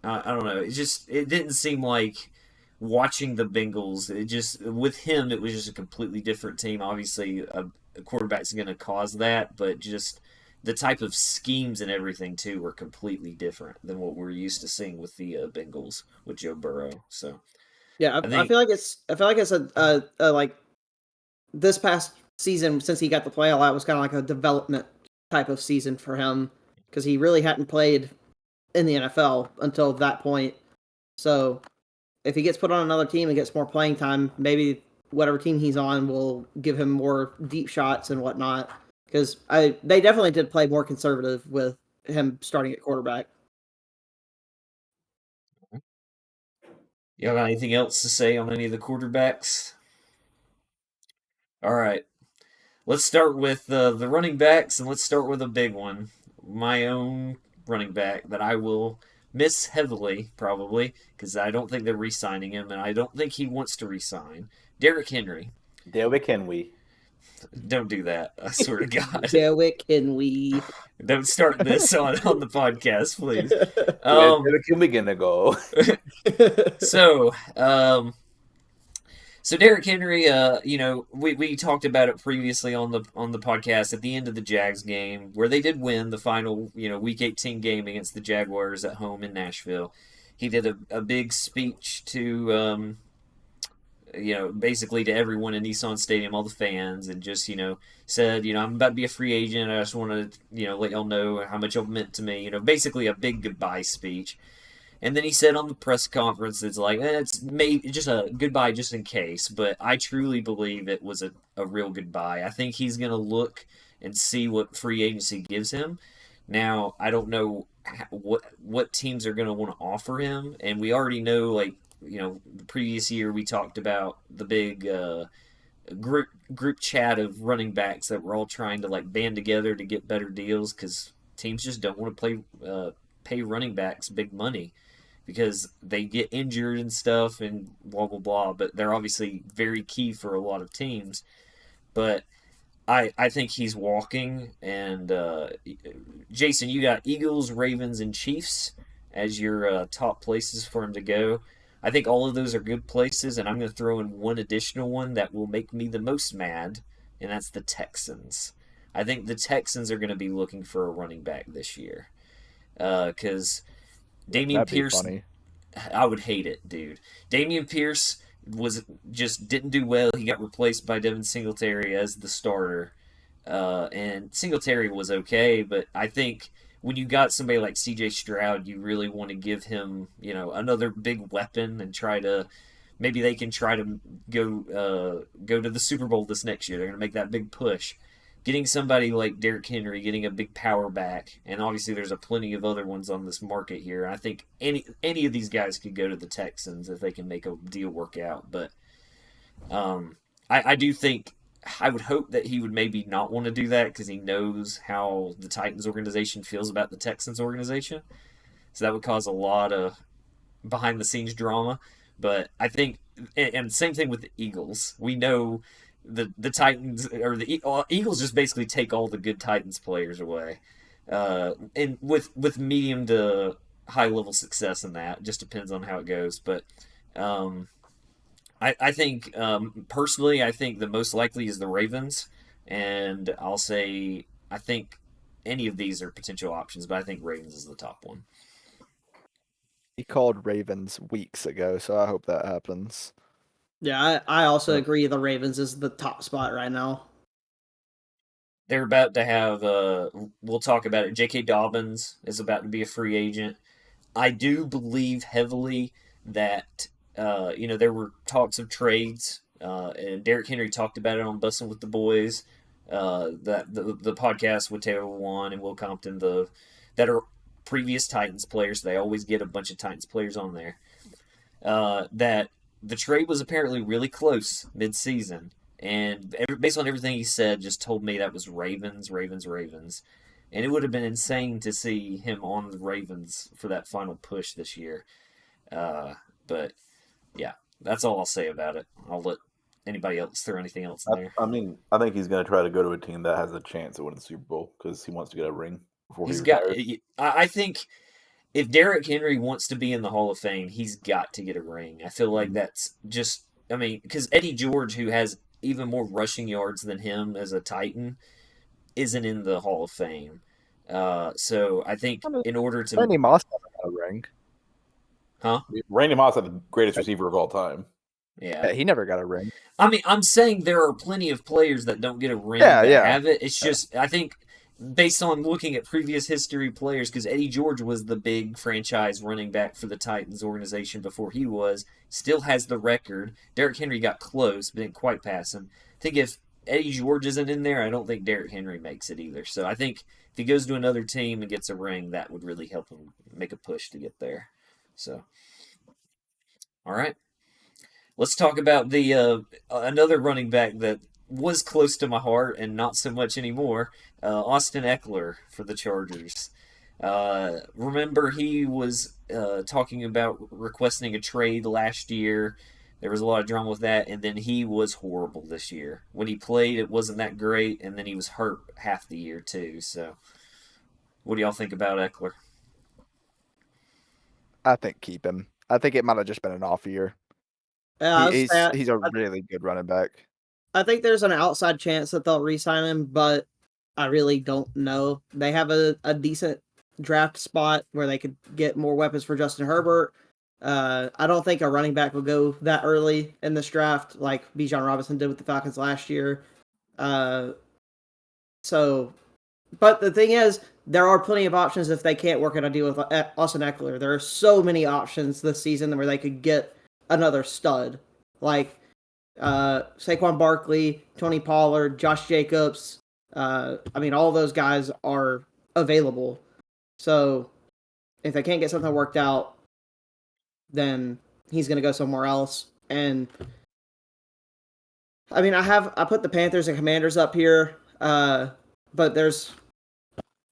don't know. It didn't seem like watching the Bengals. It just with him, it was just a completely different team. Obviously, a quarterback's going to cause that, but just the type of schemes and everything too were completely different than what we're used to seeing with the Bengals with Joe Burrow. So yeah, I feel like it's a like. This past season, since he got to play a lot, was kind of like a development type of season for him because he really hadn't played in the NFL until that point. So if he gets put on another team and gets more playing time, maybe whatever team he's on will give him more deep shots and whatnot. Because they definitely did play more conservative with him starting at quarterback. You got anything else to say on any of the quarterbacks? All right. Let's start with the running backs, and let's start with a big one. My own running back that I will miss heavily, probably, because I don't think they're re-signing him, and I don't think he wants to re-sign. Derrick Henry. Derrick Henry. Don't do that. I swear to God. Derrick Henry. Don't start this on the podcast, please. Derrick Henry gonna go. So Derrick Henry, we talked about it previously on the podcast at the end of the Jags game where they did win the final, Week 18 game against the Jaguars at home in Nashville. He did a big speech to, basically to everyone in Nissan Stadium, all the fans, and just, said, I'm about to be a free agent. I just want to, let y'all know how much y'all meant to me. Basically a big goodbye speech. And then he said on the press conference, it's like, it's maybe just a goodbye just in case. But I truly believe it was a real goodbye. I think he's going to look and see what free agency gives him. Now, I don't know what teams are going to want to offer him. And we already know, the previous year we talked about the big group chat of running backs that were all trying to, band together to get better deals because teams just don't want to pay running backs big money, because they get injured and stuff and blah, blah, blah. But they're obviously very key for a lot of teams. But I think he's walking. And Jason, you got Eagles, Ravens, and Chiefs as your top places for him to go. I think all of those are good places. And I'm going to throw in one additional one that will make me the most mad, and that's the Texans. I think the Texans are going to be looking for a running back this year. Because Dameon Pierce, funny. I would hate it, dude. Dameon Pierce didn't do well. He got replaced by Devin Singletary as the starter. And Singletary was okay, but I think when you got somebody like C.J. Stroud, you really want to give him, another big weapon and maybe they can try to go to the Super Bowl this next year. They're going to make that big push. Getting somebody like Derrick Henry, getting a big power back, and obviously there's a plenty of other ones on this market here. I think any of these guys could go to the Texans if they can make a deal work out. But I do think I would hope that he would maybe not want to do that because he knows how the Titans organization feels about the Texans organization. So that would cause a lot of behind the scenes drama. But I think, and same thing with the Eagles. We know the Titans or the Eagles just basically take all the good Titans players away, and with medium to high level success in that. It just depends on how it goes. But I think personally, I think the most likely is the Ravens, and I'll say I think any of these are potential options, but I think Ravens is the top one. He called Ravens weeks ago, so I hope that happens. Yeah, I also agree the Ravens is the top spot right now. They're about to have, we'll talk about it, J.K. Dobbins is about to be a free agent. I do believe heavily that, there were talks of trades, and Derrick Henry talked about it on Bussin' with the Boys, that the podcast with Taylor Lewan and Will Compton, that are previous Titans players. So they always get a bunch of Titans players on there. That the trade was apparently really close mid-season, and based on everything he said, just told me that was Ravens. And it would have been insane to see him on the Ravens for that final push this year. But, yeah, that's all I'll say about it. I'll let anybody else throw anything else in there. I mean, I think he's going to try to go to a team that has a chance of winning the Super Bowl because he wants to get a ring before he retires. I think if Derrick Henry wants to be in the Hall of Fame, he's got to get a ring. I feel like that's just, because Eddie George, who has even more rushing yards than him as a Titan, isn't in the Hall of Fame. So I think in order to... Randy Moss never got a ring. Huh? Randy Moss had the greatest receiver of all time. Yeah, he never got a ring. I'm saying there are plenty of players that don't get a ring that have it. It's just, I think... based on looking at previous history players, because Eddie George was the big franchise running back for the Titans organization before he was, still has the record. Derrick Henry got close, but didn't quite pass him. I think if Eddie George isn't in there, I don't think Derrick Henry makes it either. So I think if he goes to another team and gets a ring, that would really help him make a push to get there. So, all right. Let's talk about the another running back that was close to my heart and not so much anymore, Austin Ekeler for the Chargers. Remember, he was talking about requesting a trade last year. There was a lot of drama with that, and then he was horrible this year. When he played, it wasn't that great, and then he was hurt half the year too. So, what do y'all think about Ekeler? I think keep him. I think it might have just been an off year. He's a really good running back. I think there's an outside chance that they'll re-sign him, but I really don't know. They have a decent draft spot where they could get more weapons for Justin Herbert. I don't think a running back will go that early in this draft like Bijan Robinson did with the Falcons last year. But the thing is, there are plenty of options if they can't work out a deal with Austin Ekeler. There are so many options this season where they could get another stud. Like Saquon Barkley, Tony Pollard, Josh Jacobs. All those guys are available. So if they can't get something worked out, then he's going to go somewhere else. And I put the Panthers and Commanders up here, but there's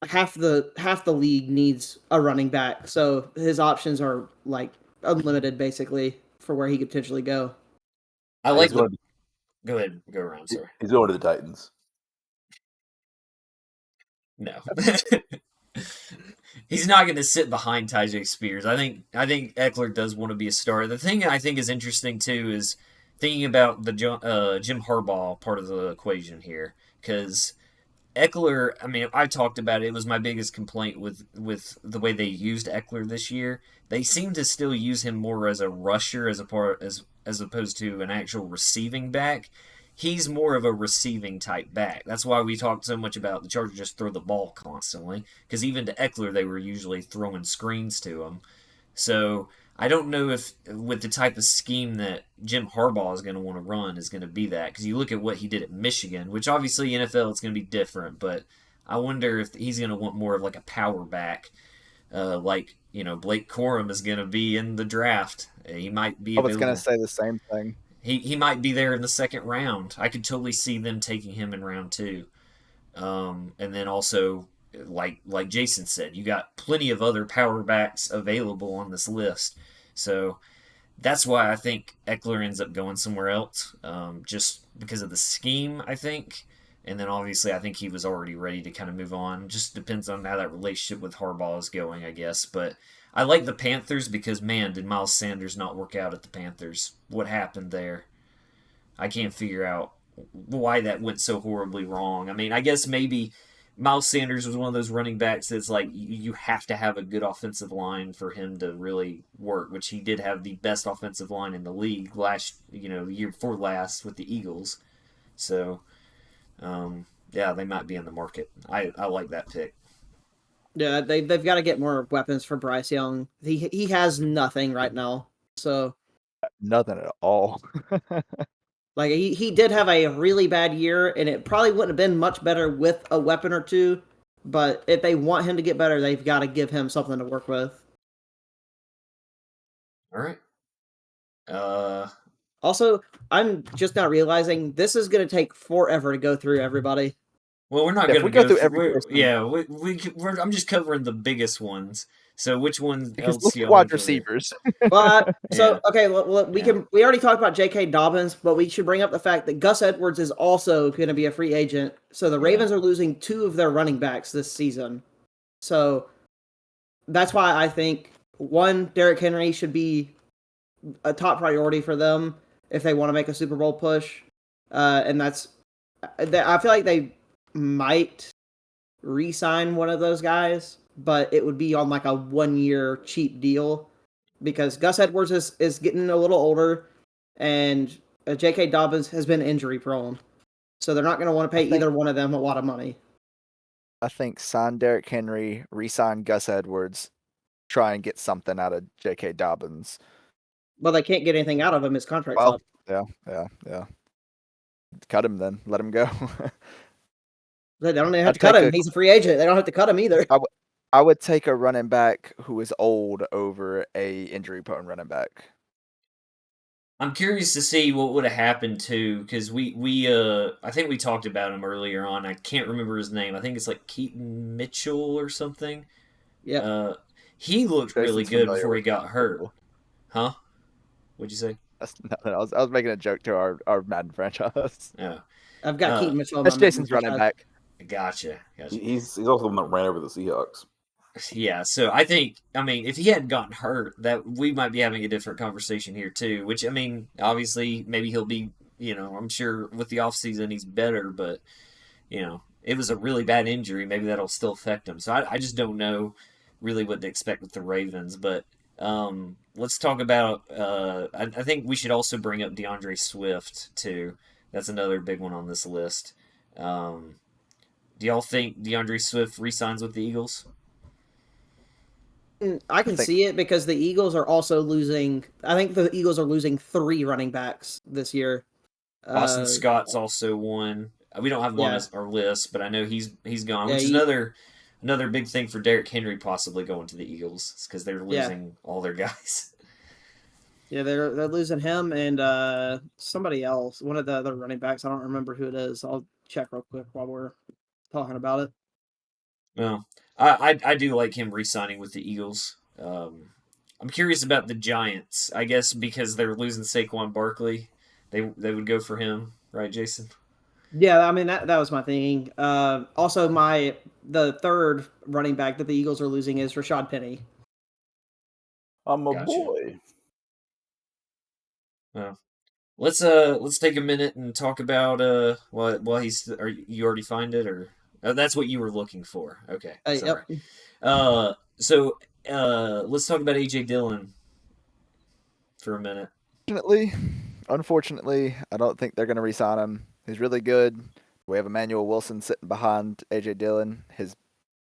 half the league needs a running back. So his options are like unlimited basically for where he could potentially go. I like the... Go ahead. Go around, sorry. He's going to the Titans. No. He's not going to sit behind Tyjae Spears. I think Ekeler does want to be a starter. The thing I think is interesting, too, is thinking about the Jim Harbaugh part of the equation here. Because Ekeler, I mean, I talked about it. It was my biggest complaint with the way they used Ekeler this year. They seem to still use him more as a rusher as opposed to an actual receiving back. He's more of a receiving type back. That's why we talked so much about the Chargers just throw the ball constantly. Because even to Ekeler, they were usually throwing screens to him. So I don't know if with the type of scheme that Jim Harbaugh is going to want to run is going to be that, because you look at what he did at Michigan, which obviously NFL it's going to be different, but I wonder if he's going to want more of like a power back, like Blake Corum is going to be in the draft. He might be I was going available. to say the same thing. He might be there in the second round. I could totally see them taking him in round 2. And then also, like Jason said, you got plenty of other power backs available on this list. So that's why I think Ekeler ends up going somewhere else, just because of the scheme, I think. And then obviously, I think he was already ready to kind of move on. Just depends on how that relationship with Harbaugh is going, I guess. But I like the Panthers because, man, did Miles Sanders not work out at the Panthers? What happened there? I can't figure out why that went so horribly wrong. I mean, I guess maybe Miles Sanders was one of those running backs that's like you have to have a good offensive line for him to really work, which he did have the best offensive line in the league year before last with the Eagles. So, yeah, they might be in the market. I like that pick. Yeah, they've got to get more weapons for Bryce Young. He has nothing right now. So Nothing at all. like he did have a really bad year, and it probably wouldn't have been much better with a weapon or two. But if they want him to get better, they've got to give him something to work with. All right. Also, I'm just now realizing this is going to take forever to go through everybody. Well, we're not Yeah, going if to we go through through. every person, Yeah, I'm just covering the biggest ones. So which one because else look do at y'all want wide to cover? receivers. But so Yeah. okay, well, Yeah. we already talked about J.K. Dobbins, but we should bring up the fact that Gus Edwards is also going to be a free agent. So the Ravens are losing 2 of their running backs this season. So that's why I think one, Derrick Henry should be a top priority for them if they want to make a Super Bowl push. And I feel like they might re-sign one of those guys, but it would be on like a 1-year cheap deal because Gus Edwards is getting a little older, and J.K. Dobbins has been injury prone, so they're not going to want to pay either one of them a lot of money. I think sign Derrick Henry, re-sign Gus Edwards, try and get something out of J.K. Dobbins. Well, they can't get anything out of him. His contract's up. Yeah. Cut him then. Let him go. They don't even have to cut him. He's a free agent. They don't have to cut him either. I would take a running back who is old over a injury-prone running back. I'm curious to see what would have happened too, because I think we talked about him earlier on. I can't remember his name. I think it's like Keaton Mitchell or something. Yeah. He looked really good before he got hurt. People. Huh? What'd you say? That's nothing. I was making a joke to our Madden franchise. Yeah. I've got Keaton Mitchell. That's Jason's running back. Gotcha. He's also the one that ran over the Seahawks. Yeah, so I think, if he hadn't gotten hurt, that we might be having a different conversation here too. Which, obviously, maybe he'll be, I'm sure with the offseason he's better, but it was a really bad injury. Maybe that'll still affect him. So I just don't know really what to expect with the Ravens. But let's talk about. I think we should also bring up DeAndre Swift too. That's another big one on this list. Do y'all think DeAndre Swift re-signs with the Eagles? I can see it because the Eagles are also losing. I think the Eagles are losing 3 running backs this year. Boston Scott's also one. We don't have him on our list, but I know he's gone, which is another big thing for Derrick Henry possibly going to the Eagles because they're losing all their guys. Yeah, they're losing him and somebody else, one of the other running backs. I don't remember who it is. I'll check real quick while we're talking about it. Well, I do like him re-signing with the Eagles. I'm curious about the Giants. I guess because they're losing Saquon Barkley, they would go for him, right, Jason? Yeah, that was my thing. Also, the third running back that the Eagles are losing is Rashad Penny. I'm a boy. Well, let's take a minute and talk about while he's. Are you already find it or Oh, that's what you were looking for. Okay, sorry. Yep. So let's talk about AJ Dillon for a minute. Unfortunately, I don't think they're going to re-sign him. He's really good. We have Emmanuel Wilson sitting behind AJ Dillon. His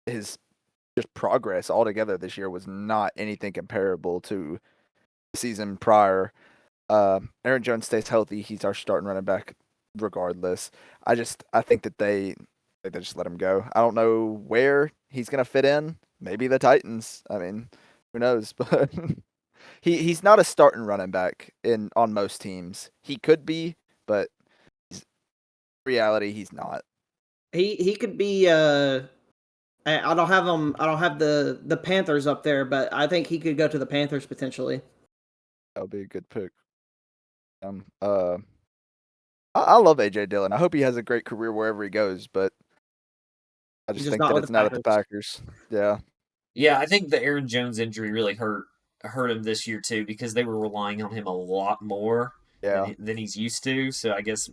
just progress altogether this year was not anything comparable to the season prior. Aaron Jones stays healthy. He's our starting running back regardless. I think that they just let him go. I don't know where he's going to fit in. Maybe the Titans. I mean, who knows? But he's not a starting running back on most teams. He could be, but in reality, he's not. He could be. I don't have him. I don't have the Panthers up there, but I think he could go to the Panthers potentially. That would be a good pick. I love AJ Dillon. I hope he has a great career wherever he goes, but I just think that it's not at the Packers. Yeah. Yeah, I think the Aaron Jones injury really hurt him this year too because they were relying on him a lot more than he's used to. So I guess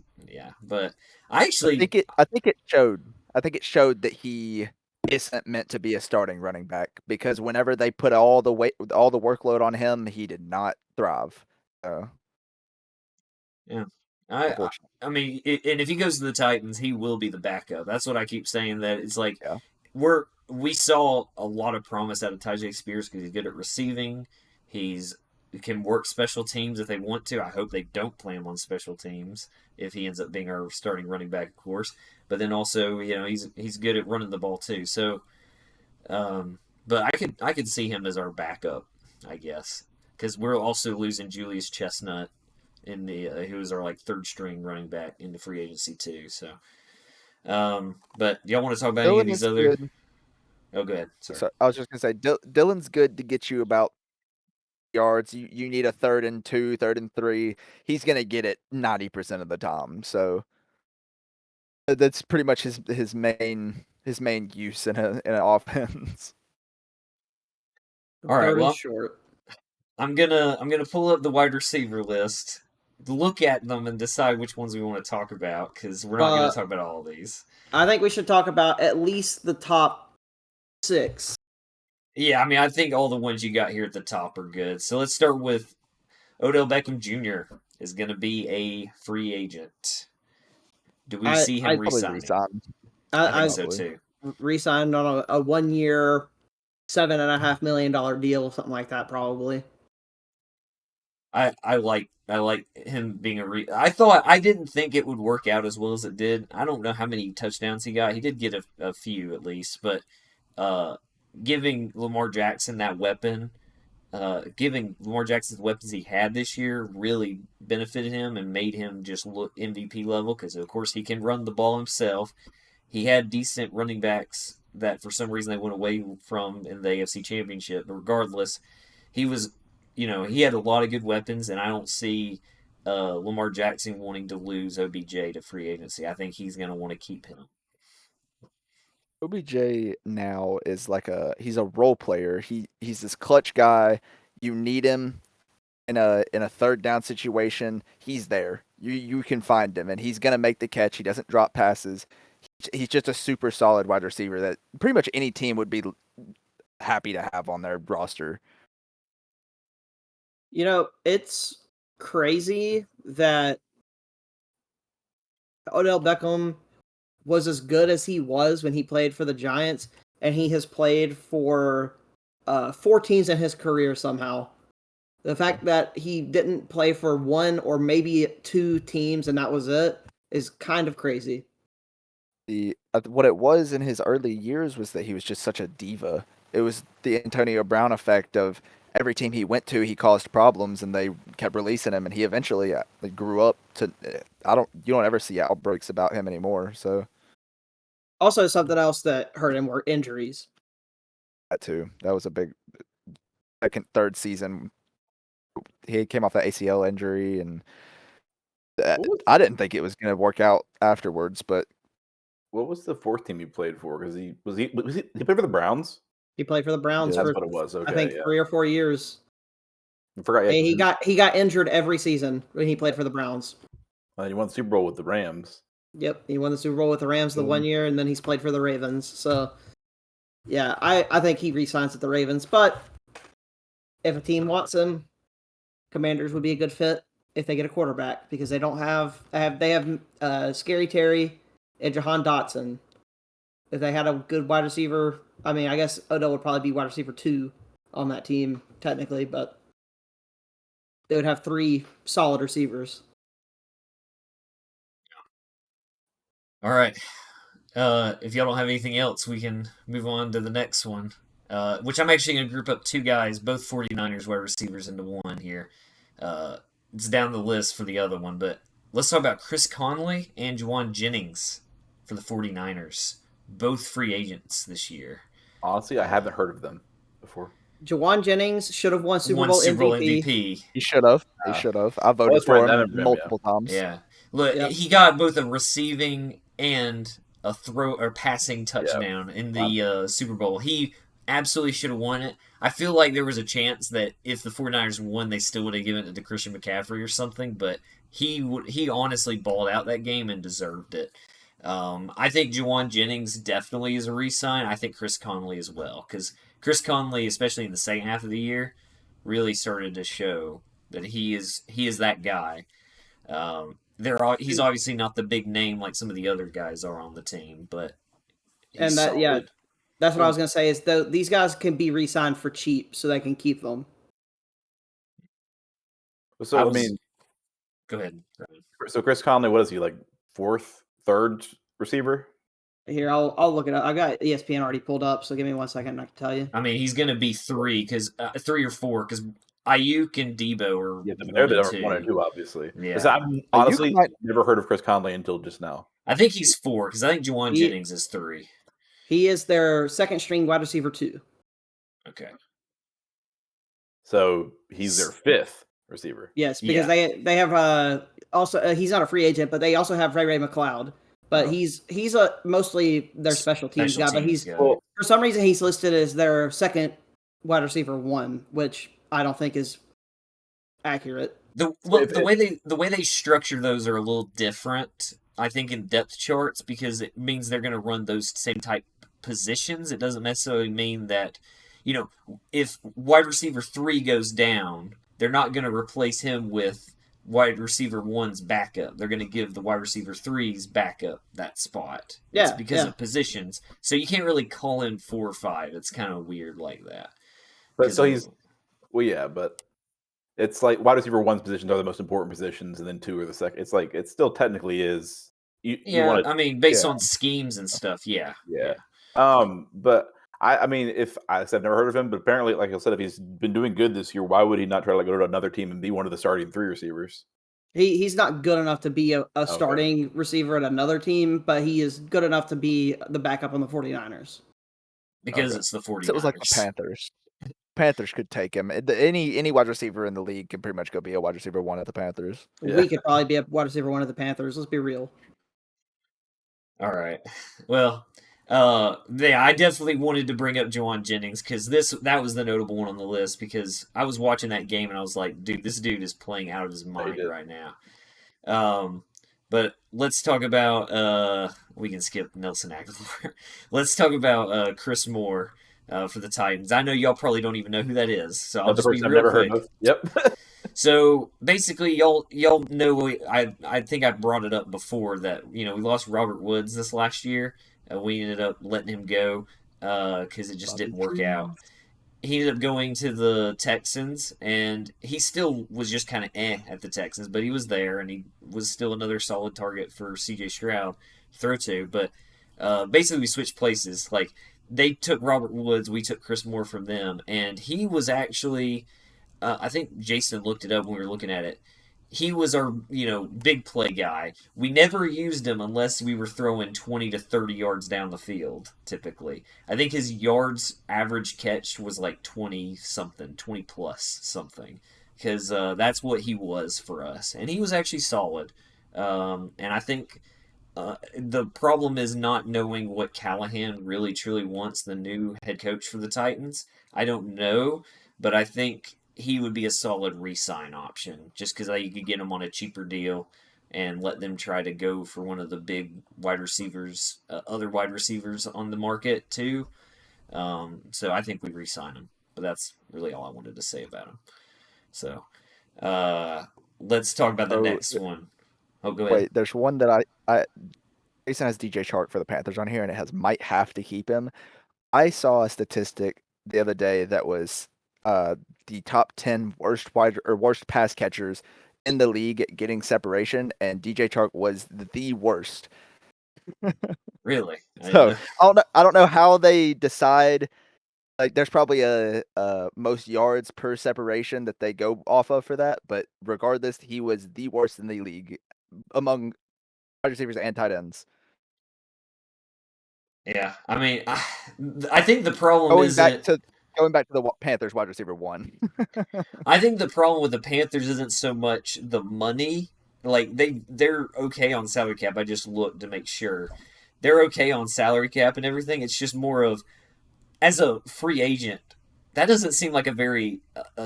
but I think it showed. I think it showed that he isn't meant to be a starting running back because whenever they put all the workload on him, he did not thrive. Yeah. I mean, and if he goes to the Titans, he will be the backup. That's what I keep saying. That it's like we saw a lot of promise out of Tyjae Spears because he's good at receiving. He can work special teams if they want to. I hope they don't play him on special teams if he ends up being our starting running back, of course. But then also, he's good at running the ball too. So, but I could see him as our backup, I guess, because we're also losing Julius Chestnut who was our third string running back in the free agency too. So, but y'all want to talk about any of these other? Good. Oh, go ahead. Sorry. I was just gonna say Dillon's good to get you about yards. You need a 3rd and 2, 3rd and 3. He's gonna get it 90% of the time. So that's pretty much his main use in an offense. All right. Well, I'm gonna pull up the wide receiver list, look at them, and decide which ones we want to talk about because we're not going to talk about all of these. I think we should talk about at least the top 6. Yeah, I mean, I think all the ones you got here at the top are good. So let's start with Odell Beckham Jr. is going to be a free agent. Do we see him resigning? I think so too. Resigned on a 1-year, $7.5 million deal, something like that, probably. I like him being I didn't think it would work out as well as it did. I don't know how many touchdowns he got. He did get a few at least, but giving Lamar Jackson that weapon, giving Lamar Jackson the weapons he had this year really benefited him and made him just look MVP level because of course he can run the ball himself. He had decent running backs that for some reason they went away from in the AFC Championship. But regardless, he was, he had a lot of good weapons, and I don't see Lamar Jackson wanting to lose OBJ to free agency. I think he's going to want to keep him. OBJ now is he's a role player. He's this clutch guy. You need him in a 3rd down situation. He's there. You can find him, and he's going to make the catch. He doesn't drop passes. He's just a super solid wide receiver that pretty much any team would be happy to have on their roster. It's crazy that Odell Beckham was as good as he was when he played for the Giants, and he has played for 4 teams in his career somehow. The fact that he didn't play for 1 or maybe 2 teams and that was it is kind of crazy. What it was in his early years was that he was just such a diva. It was the Antonio Brown effect of every team he went to, he caused problems, and they kept releasing him, and he eventually grew up to. You don't ever see outbreaks about him anymore. So, also something else that hurt him were injuries. That too. That was a big 2nd, 3rd season. He came off that ACL injury, and I didn't think it was going to work out afterwards. But what was the 4th team he played for? Because he played for the Browns. He played for the Browns for, what it was. Okay, I think 3 or 4 years. I forgot. He got injured every season when he played for the Browns. He won the Super Bowl with the Rams. Yep, he won the Super Bowl with the Rams the 1 year, and then he's played for the Ravens. So, yeah, I think he re-signs with the Ravens. But if a team wants him, Commanders would be a good fit if they get a quarterback because they don't have Scary Terry and Jahan Dotson. If they had a good wide receiver, I mean, I guess Odell would probably be wide receiver 2 on that team technically, but they would have 3 solid receivers. All right. If y'all don't have anything else, we can move on to the next one, which I'm actually going to group up 2 guys, both 49ers wide receivers, into one here. It's down the list for the other one, but let's talk about Chris Conley and Juwan Jennings for the 49ers, both free agents this year. Honestly, I haven't heard of them before. Juwan Jennings should have won Super Bowl MVP. He should have. He should have. I voted for him multiple times. Yeah. Look, he got both a receiving and a throw or passing touchdown in the Super Bowl. He absolutely should have won it. I feel like there was a chance that if the 49ers won, they still would have given it to Christian McCaffrey or something, but he honestly balled out that game and deserved it. I think Juwan Jennings definitely is a re-sign. I think Chris Conley as well, because Chris Conley, especially in the second half of the year, really started to show that he is that guy. He's obviously not the big name like some of the other guys are on the team, but that's what I was gonna say is these guys can be re-signed for cheap, so they can keep them. So go ahead. So Chris Conley, what is he like? 4th, 3rd receiver? Here, I'll look it up. I got ESPN already pulled up, so give me 1 second and I can tell you. I mean, he's going to be 3 or 4 because Ayuk and Debo are they're the 1 and 2, obviously. Yeah. I've honestly never heard of Chris Conley until just now. I think he's 4 because I think Juwan Jennings is 3. He is their second string wide receiver 2. Okay. So he's their 5th receiver. Yes, because they have also he's not a free agent, but they also have Ray McLeod. But he's mostly their special teams guy. But for some reason he's listed as their second wide receiver 1, which I don't think is accurate. The way they structure those are a little different, I think, in depth charts, because it means they're going to run those same type positions. It doesn't necessarily mean that, if wide receiver 3 goes down, they're not going to replace him with wide receiver 1's backup. They're going to give the wide receiver 3's backup that spot. It's because of positions. So you can't really call him 4 or 5. It's kind of weird like that. But so he's but it's like wide receiver 1's positions are the most important positions, and then 2 are the second. It's like it still technically is. I mean, based on schemes and stuff, yeah. But I mean, I've never heard of him, but apparently, like I said, if he's been doing good this year, why would he not try to go to another team and be one of the starting 3 receivers? He's not good enough to be a starting receiver at another team, but he is good enough to be the backup on the 49ers. Because it's the 49ers. So it was like the Panthers. Panthers could take him. Any wide receiver in the league can pretty much go be a wide receiver 1 at the Panthers. We could probably be a wide receiver 1 at the Panthers. Let's be real. All right. Well, I definitely wanted to bring up Juwan Jennings because that was the notable one on the list, because I was watching that game and I was like, dude, this dude is playing out of his mind right now. But let's talk about we can skip Nelson Aguilar. Let's talk about Chris Moore for the Titans. I know y'all probably don't even know who that is, so I'll just be real quick. Yep. So basically, y'all know, I think I brought it up before that we lost Robert Woods this last year. We ended up letting him go because it just didn't work out. He ended up going to the Texans, and he still was just kind of at the Texans, but he was there, and he was still another solid target for C.J. Stroud to throw to. But basically, we switched places. Like, they took Robert Woods, we took Chris Moore from them, and he was actually, I think Jason looked it up when we were looking at it. He was our, big play guy. We never used him unless we were throwing 20 to 30 yards down the field, typically. I think his yards average catch was like 20-something, 20-plus something, because that's what he was for us. And he was actually solid. And I think the problem is not knowing what Callahan really, truly wants, the new head coach for the Titans. I don't know, but I think he would be a solid re-sign option just because you could get him on a cheaper deal. and let them try to go for one of the big wide receivers, other wide receivers on the market too. So I think we re-sign him. But that's really all I wanted to say about him. So let's talk about the next one. Oh, go ahead. Wait, there's one that Jason has DJ Chark for the Panthers on here, and it has might have to keep him. I saw a statistic the other day that was the top 10 worst pass catchers in the league getting separation, and DJ Chark was the worst. Really? So I don't know how they decide. Like, there's probably a most yards per separation that they go off of for that, but regardless, he was the worst in the league among wide receivers and tight ends. Yeah, I mean, I think the problem Going isn't back to the Panthers wide receiver one. I think the problem with the Panthers isn't so much the money. Like they're okay on salary cap. I just looked to make sure they're okay on salary cap and everything. It's just more of as a free agent. That doesn't seem like a very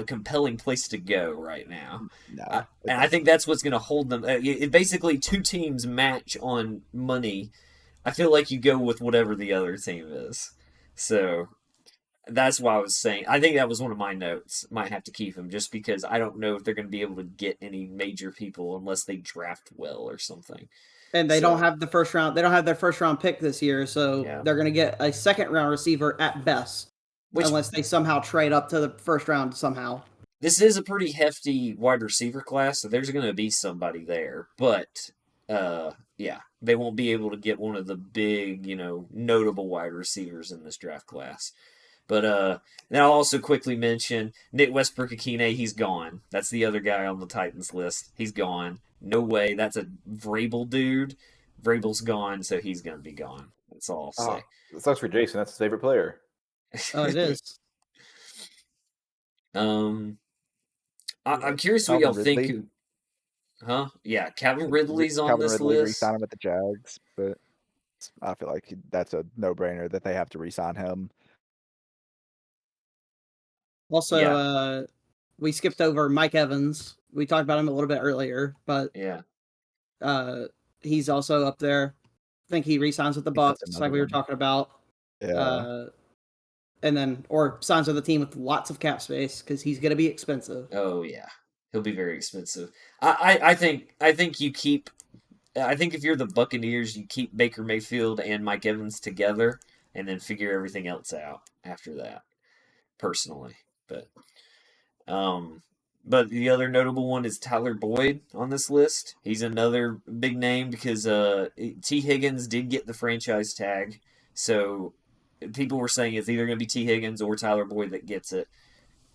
compelling place to go right now. No, and I think that's what's going to hold them. Basically, two teams match on money. I feel like you go with whatever the other team is. So that's why I was saying. I think that was one of my notes. Might have to keep him just because I don't know if they're going to be able to get any major people unless they draft well or something. And they don't have the first round. They don't have their first round pick this year, so they're going to get a second round receiver at best, unless they somehow trade up to the first round somehow. This is a pretty hefty wide receiver class, so there's going to be somebody there. But yeah, they won't be able to get one of the big, notable wide receivers in this draft class. But then I'll also quickly mention Nick Westbrook-Akine. He's gone. That's the other guy on the Titans list. He's gone. No way. That's a Vrabel dude. Vrabel's gone, so he's going to be gone. That's all I'll say. It sucks for Jason. That's his favorite player. Oh, it is. I'm curious what y'all think. Huh? Yeah, Calvin Ridley's on this list. Re-sign him with the Jags, but I feel like that's a no-brainer that they have to re-sign him. Also, we skipped over Mike Evans. We talked about him a little bit earlier, but he's also up there. I think he re-signs with the Bucs, like we were talking about. Yeah. And then, or signs with a team with lots of cap space because he's going to be expensive. Oh yeah, he'll be very expensive. I think you keep. I think if you're the Buccaneers, you keep Baker Mayfield and Mike Evans together, and then figure everything else out after that. Personally, but the other notable one is Tyler Boyd on this list. He's another big name because T. Higgins did get the franchise tag, so people were saying it's either going to be T. Higgins or Tyler Boyd that gets it.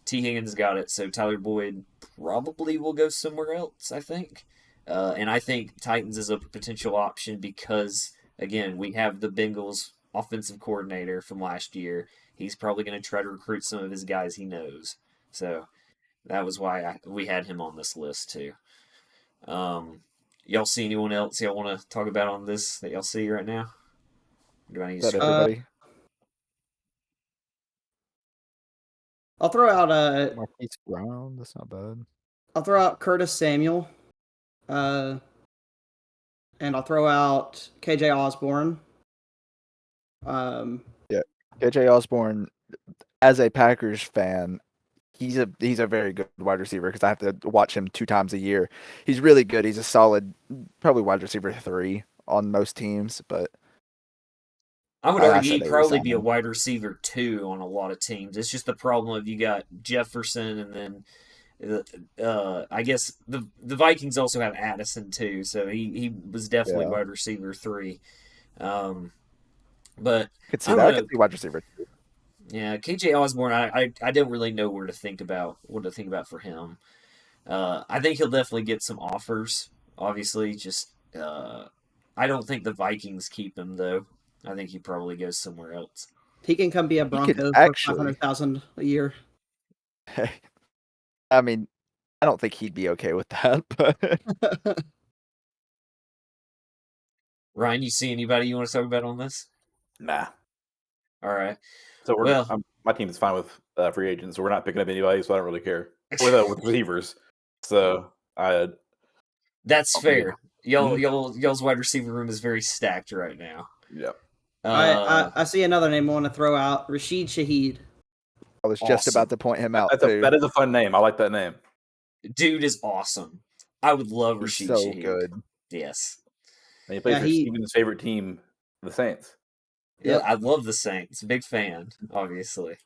T. Higgins got it, so Tyler Boyd probably will go somewhere else, I think. And I think Titans is a potential option because, again, we have the Bengals offensive coordinator from last year. He's probably going to try to recruit some of his guys he knows. So that was why we had him on this list too. Y'all see anyone else y'all want to talk about on this that y'all see right now? Do I need to everybody? I'll throw out Marquise Brown. That's not bad. I'll throw out Curtis Samuel. And I'll throw out KJ Osborne. Yeah, KJ Osborne, as a Packers fan, he's a very good wide receiver because I have to watch him 2 times a year. He's really good. He's a solid, probably wide receiver 3 on most teams, but I would argue he'd probably be a wide receiver 2 on a lot of teams. It's just the problem of you got Jefferson and then I guess the Vikings also have Addison too, so he was definitely wide receiver 3. But I could see that. I could see wide receiver 2. Yeah, KJ Osborne, I don't really know what to think about for him. I think he'll definitely get some offers. Obviously, just I don't think the Vikings keep him though. I think he probably goes somewhere else. He can come be a Bronco for $500,000 a year. I mean, I don't think he'd be okay with that. But Ryan, you see anybody you want to talk about on this? Nah. All right. So my team is fine with free agents, so we're not picking up anybody, so I don't really care with receivers. So That's fair. Mhm. Y'all's wide receiver room is very stacked right now. Yeah. I see another name I want to throw out: Rashid Shaheed. I was just Awesome. about to point him out too. That is a fun name. I like that name. Dude is awesome. I would love He's Rashid so Shaheed. good. Yes. And he plays Yeah, for Steven's favorite team, the Saints. Yeah, Yep. I love the Saints. Big fan, obviously.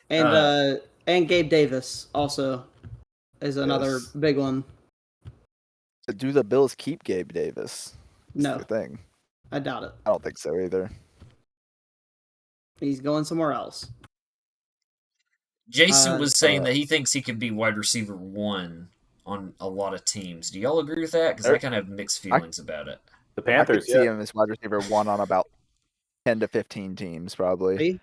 And Gabe Davis also is another Yes. big one. Do the Bills keep Gabe Davis? That's No, the thing. I doubt it. I don't think so either. He's going somewhere else. Jason was saying that he thinks he could be wide receiver 1 on a lot of teams. Do y'all agree with that? Because I kind of have mixed feelings about it. The I could Panthers, see him as wide receiver 1 on about 10 to 15 teams, probably.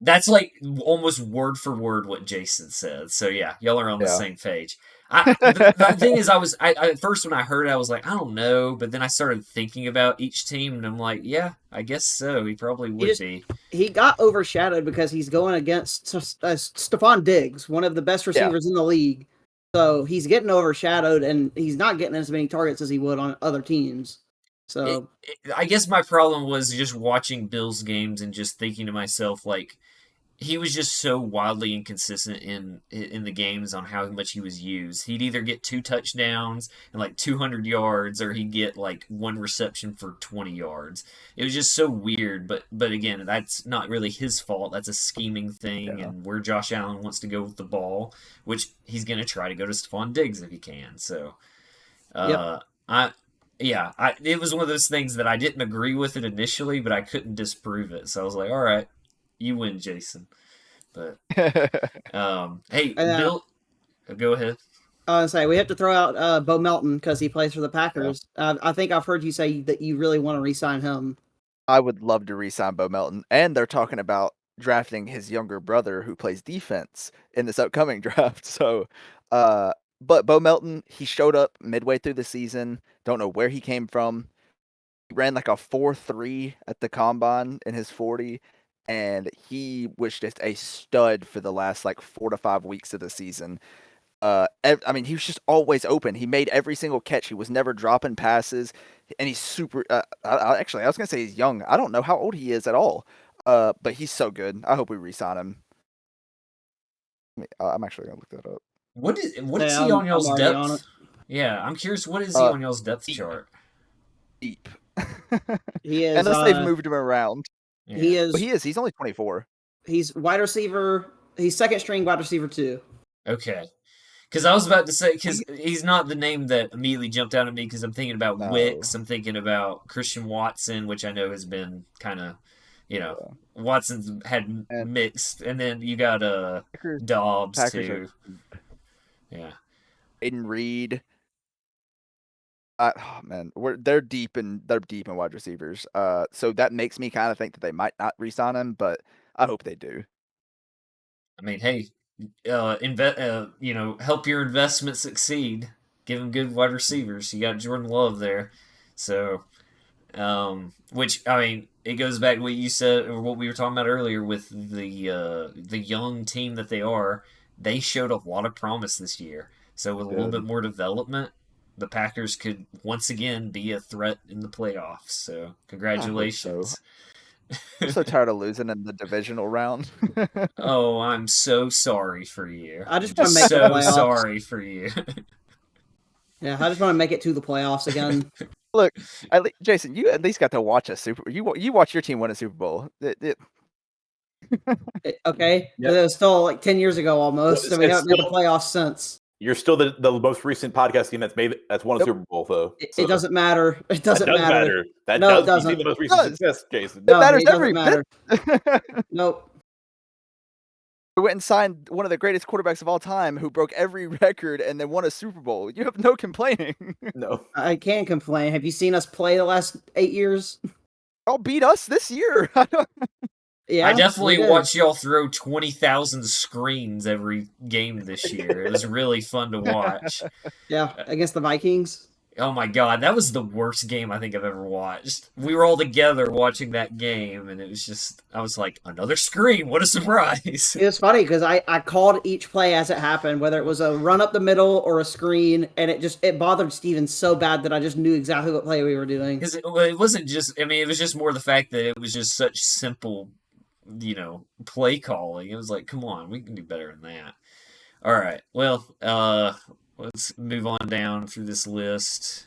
That's like almost word for word what Jason said. So yeah, y'all are on the same page. The thing is, I at first when I heard it, I was like, I don't know, but then I started thinking about each team, and I'm like, yeah, I guess so. He probably would be. He got overshadowed because he's going against Stephon Diggs, one of the best receivers in the league. So he's getting overshadowed, and he's not getting as many targets as he would on other teams. So I guess my problem was just watching Bills games and just thinking to myself, like, he was just so wildly inconsistent in the games on how much he was used. He'd either get 2 touchdowns and like 200 yards, or he'd get like 1 reception for 20 yards. It was just so weird. But again, that's not really his fault. That's a scheming thing, and where Josh Allen wants to go with the ball, which he's going to try to go to Stephon Diggs if he can. So, it was one of those things that I didn't agree with it initially, but I couldn't disprove it. So I was like, all right, you win, Jason. But hey, Bill, go ahead. I was say we have to throw out Bo Melton because he plays for the Packers. I think I've heard you say that you really want to re-sign him. I would love to re-sign Bo Melton, and they're talking about drafting his younger brother who plays defense in this upcoming draft. So, but Bo Melton, he showed up midway through the season. Don't know where he came from. He ran like a 4.3 at the combine in his 40, and he was just a stud for the last like 4 to 5 weeks of the season. I mean, he was just always open. He made every single catch. He was never dropping passes, and he's super. Actually, I was gonna say he's young. I don't know how old he is at all. But he's so good. I hope we re-sign him. I'm actually gonna look that up. What is he on y'all's depth? Yeah, I'm curious. What is he on y'all's depth chart? Deep. He is. Unless they've moved him around. Yeah. He is. But he is. He's only 24. He's wide receiver. He's second string wide receiver 2. Okay. Because I was about to say, because he's not the name that immediately jumped out at me, because I'm thinking about Wicks, I'm thinking about Christian Watson, which I know has been kind of, Watson's had mixed, and then you got Dobbs Packers too. Yeah. Aiden Reed. Oh man, they're deep in wide receivers. So that makes me kind of think that they might not re-sign him, but I hope they do. I mean, hey, help your investment succeed. Give them good wide receivers. You got Jordan Love there, so which I mean, it goes back to what you said or what we were talking about earlier with the young team that they are. They showed a lot of promise this year. So with a little bit more development, the Packers could once again be a threat in the playoffs. So congratulations. I'm so tired of losing in the divisional round. Oh, I'm so sorry for you. I just want to make the playoffs. Sorry for you. Yeah, I just want to make it to the playoffs again. Look, Jason, you at least got to watch a Super. You watch your team win a Super Bowl. Okay, but it was still like 10 years ago almost, and we haven't made the playoffs since. You're still the most recent podcast team that's won a Super Bowl, though. It doesn't matter. It doesn't matter. That no, does. it doesn't. You see the most recent success, Jason. It matters every matter. bit. Nope. We went and signed one of the greatest quarterbacks of all time, who broke every record and then won a Super Bowl. You have no complaining. No, I can't complain. Have you seen us play the last 8 years? Y'all beat us this year. Yeah, I definitely watched y'all throw 20,000 screens every game this year. It was really fun to watch. Yeah, against the Vikings. Oh my god, that was the worst game I think I've ever watched. We were all together watching that game, and it was just, I was like, another screen, what a surprise. It was funny because I called each play as it happened, whether it was a run up the middle or a screen, and it bothered Steven so bad that I just knew exactly what play we were doing. Because it wasn't just, I mean, it was just more the fact that it was just such simple, play calling. It was like, come on, we can do better than that. All right, well, let's move on down through this list.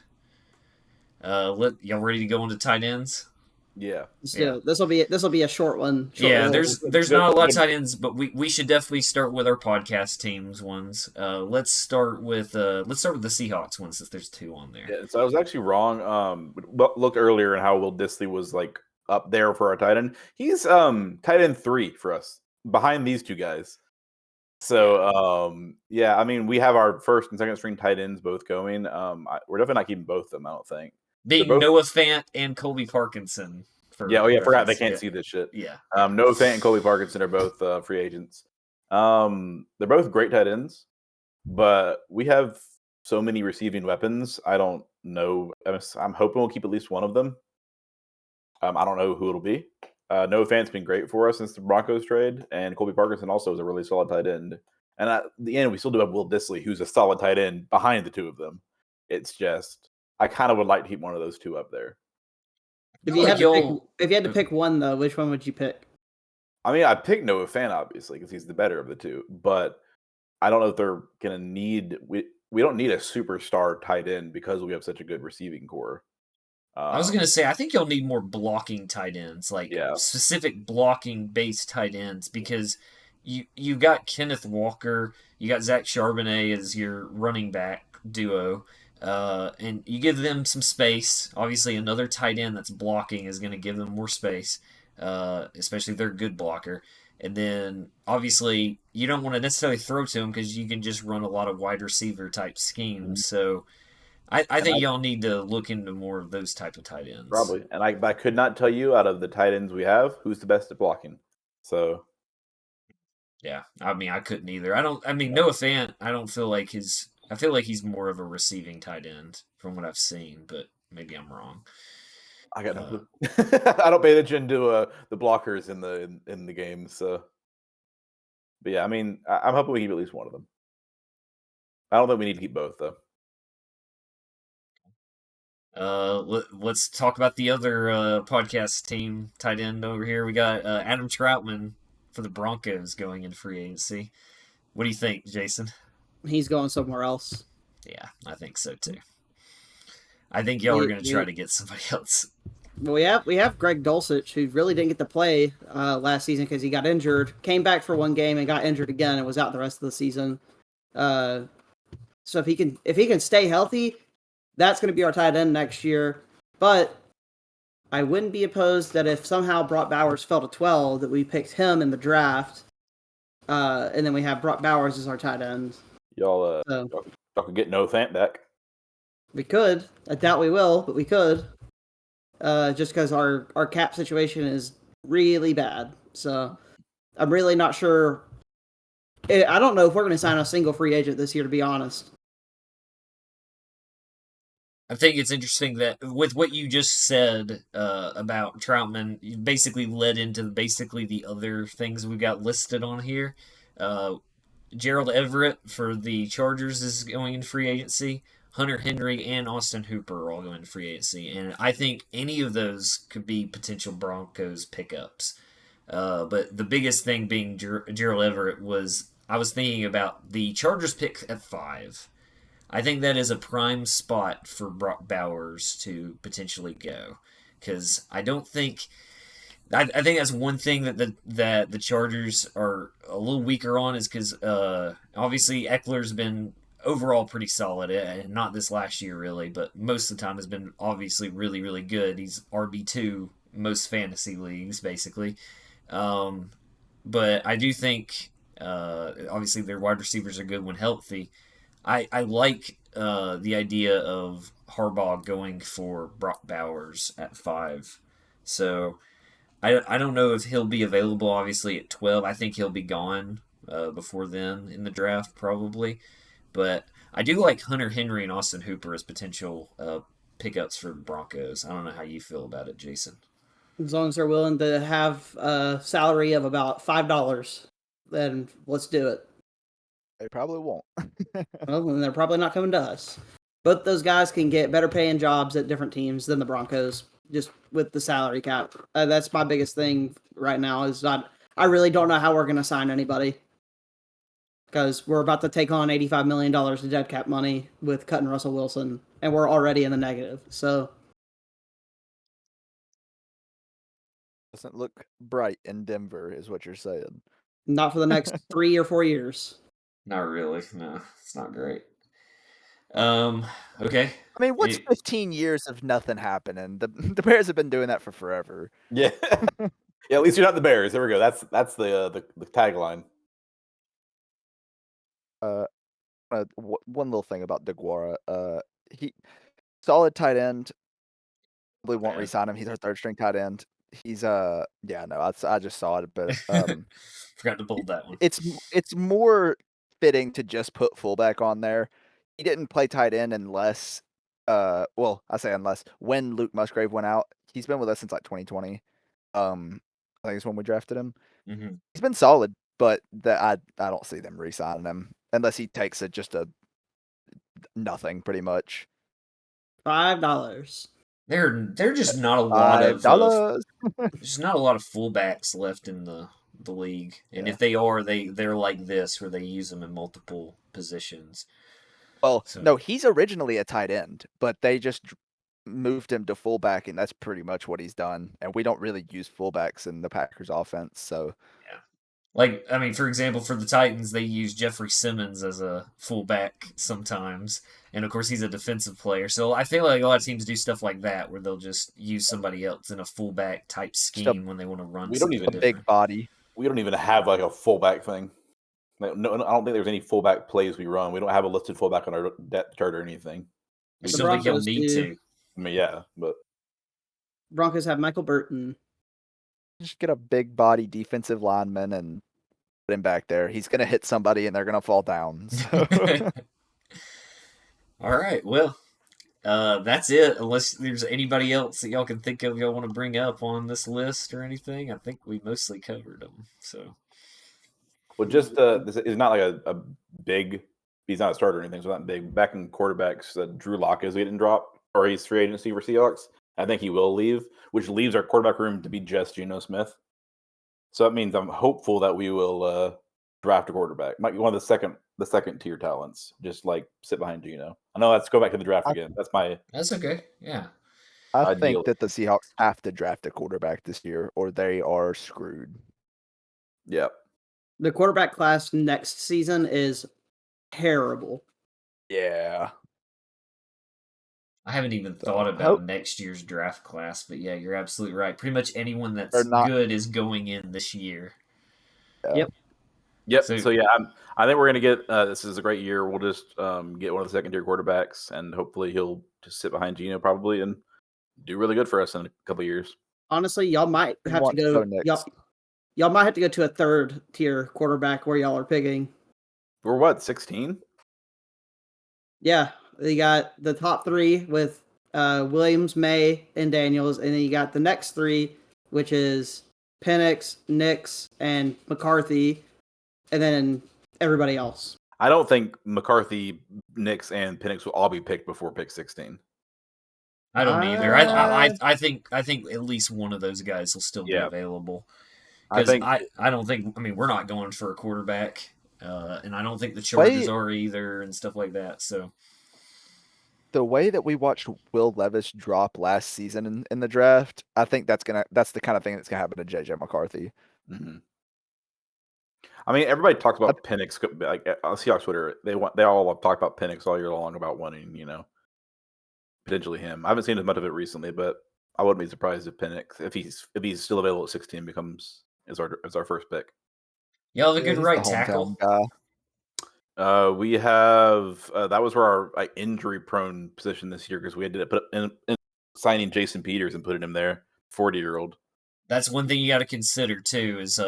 Y'all ready to go into tight ends? Yeah. So this will be a short one. Yeah, there's not a lot of tight ends, but we should definitely start with our podcast teams ones. Let's start with the Seahawks one since there's 2 on there. Yeah, so I was actually wrong. Looked earlier and how Will Dissly was like up there for our tight end. He's tight end 3 for us, behind these 2 guys. So yeah, I mean we have our first and second string tight ends both going. We're definitely not keeping both of them. I don't think. Being both... Noah Fant and Colby Parkinson. Yeah, I forgot they can't see this shit. Yeah. Noah Fant and Colby Parkinson are both free agents. They're both great tight ends, but we have so many receiving weapons. I don't know. I'm hoping we'll keep at least one of them. I don't know who it'll be. Noah Fant's been great for us since the Broncos trade, and Colby Parkinson also is a really solid tight end. And at the end, we still do have Will Dissly, who's a solid tight end behind the 2 of them. It's just I kind of would like to keep one of those 2 up there. If you had to pick one though, which one would you pick? I mean, I picked Noah Fant obviously because he's the better of the 2, but I don't know if they're gonna need. We don't need a superstar tight end because we have such a good receiving core. I was gonna say I think you'll need more blocking tight ends, like specific blocking based tight ends, because you got Kenneth Walker, you got Zach Charbonnet as your running back duo. And you give them some space. Obviously, another tight end that's blocking is going to give them more space, especially if they're a good blocker. And then, obviously, you don't want to necessarily throw to them because you can just run a lot of wide receiver type schemes. So, I think y'all need to look into more of those type of tight ends. Probably. And I could not tell you out of the tight ends we have who's the best at blocking. So. Yeah, I mean, I couldn't either. Noah Fant, I feel like he's more of a receiving tight end from what I've seen, but maybe I'm wrong. I got nothing. I don't pay attention to the blockers in the game, so. But yeah, I mean, I'm hoping we keep at least one of them. I don't think we need to keep both though. Let's talk about the other podcast team tight end over here. We got Adam Troutman for the Broncos going into free agency. What do you think, Jason? He's going somewhere else. Yeah, I think so too. I think y'all are going to try to get somebody else. Well, we have Greg Dulcich, who really didn't get to play last season because he got injured. Came back for one game and got injured again and was out the rest of the season. So if he can stay healthy, that's going to be our tight end next year. But I wouldn't be opposed that if somehow Brock Bowers fell to 12, that we picked him in the draft, and then we have Brock Bowers as our tight end. Y'all could get Noah Fant back. We could. I doubt we will, but we could. Just because our cap situation is really bad. So I'm really not sure. I don't know if we're going to sign a single free agent this year, to be honest. I think it's interesting that with what you just said about Troutman, you basically led into basically the other things we got listed on here. Gerald Everett for the Chargers is going into free agency. Hunter Henry and Austin Hooper are all going to free agency. And I think any of those could be potential Broncos pickups. But the biggest thing being Gerald Everett was, I was thinking about the Chargers pick at 5. I think that is a prime spot for Brock Bowers to potentially go. Because I don't think... I think that's one thing that the Chargers are a little weaker on is because obviously Ekeler's been overall pretty solid. Not this last year really, but most of the time has been obviously really, really good. He's RB2 most fantasy leagues basically. But I do think obviously their wide receivers are good when healthy. I like the idea of Harbaugh going for Brock Bowers at 5. So I don't know if he'll be available, obviously, at 12. I think he'll be gone before then in the draft, probably. But I do like Hunter Henry and Austin Hooper as potential pickups for Broncos. I don't know how you feel about it, Jason. As long as they're willing to have a salary of about $5, then let's do it. They probably won't. Well, then they're probably not coming to us. Both those guys can get better paying jobs at different teams than the Broncos, just with the salary cap. That's my biggest thing right now. I really don't know how we're going to sign anybody because we're about to take on $85 million of dead cap money with cutting Russell Wilson, and we're already in the negative. So Doesn't look bright in Denver, is what you're saying. not for the next 3 or 4 years. Not really. No, it's not great. Okay. I mean, what's 15 years of nothing happening? The Bears have been doing that for forever. Yeah. Yeah, at least you're not the Bears. There we go. That's the tagline. One little thing about DeGuara. He solid tight end. Probably won't re-sign him. He's our third string tight end. He's I just saw it, but Forgot to bold that one. it's more fitting to just put fullback on there. He didn't play tight end unless when Luke Musgrave went out. He's been with us since like 2020. I think it's when we drafted him. Mm-hmm. He's been solid, but I don't see them re-signing him unless he takes just a nothing pretty much. $5. There are just not a lot of $5. there's not a lot of fullbacks left in the league, and if they are, they're like this where they use them in multiple positions. Well, no, he's originally a tight end, but they just moved him to fullback, and that's pretty much what he's done. And we don't really use fullbacks in the Packers offense, so yeah. Like, I mean, for example, for the Titans, they use Jeffrey Simmons as a fullback sometimes, and of course he's a defensive player. So I feel like a lot of teams do stuff like that, where they'll just use somebody else in a fullback type scheme when they want to run. We don't even big body. We don't even have like a fullback thing. Like, no, I don't think there's any fullback plays we run. We don't have a listed fullback on our depth chart or anything. We still think you'll need to. I mean, yeah, but Broncos have Michael Burton. Just get a big body defensive lineman and put him back there. He's gonna hit somebody and they're gonna fall down. So. All right, well, that's it. Unless there's anybody else that y'all can think of y'all want to bring up on this list or anything, I think we mostly covered them. So, well, just this is not like a big. He's not a starter or anything, so not big. Back in quarterbacks, Drew Lock is we didn't drop, or he's free agency for Seahawks. I think he will leave, which leaves our quarterback room to be just Geno Smith. So that means I'm hopeful that we will draft a quarterback. Might be one of the second tier talents. Just like sit behind Geno. I know. Let's go back to the draft again. That's okay. Yeah. I think that the Seahawks have to draft a quarterback this year, or they are screwed. Yep. The quarterback class next season is terrible. Yeah. I haven't even thought about next year's draft class, but yeah, you're absolutely right. Pretty much anyone that's good is going in this year. Yeah. Yep. So yeah, I think we're gonna get. This is a great year. We'll just get one of the second-tier quarterbacks, and hopefully he'll just sit behind Geno probably and do really good for us in a couple of years. Honestly, y'all might have to go. Y'all might have to go to a third-tier quarterback where y'all are picking. We're what, 16? Yeah, you got the top three with Williams, May, and Daniels, and then you got the next three, which is Penix, Nix, and McCarthy, and then everybody else. I don't think McCarthy, Nix, and Penix will all be picked before pick 16. I don't either. I think at least one of those guys will still be available. Because I don't think. I mean, we're not going for a quarterback, and I don't think the Chargers are either, and stuff like that. So the way that we watched Will Levis drop last season in the draft, I think that's the kind of thing that's gonna happen to JJ McCarthy. Mm-hmm. I mean, everybody talks about Penix. Like on Seahawks Twitter, they all have talked about Penix all year long about wanting, potentially him. I haven't seen as much of it recently, but I wouldn't be surprised if Penix, if he's still available at 16, becomes is our first pick. Y'all have a good right tackle. We have that was our injury prone position this year because we had to put in signing Jason Peters and putting him there, 40-year-old. That's one thing you got to consider too. Is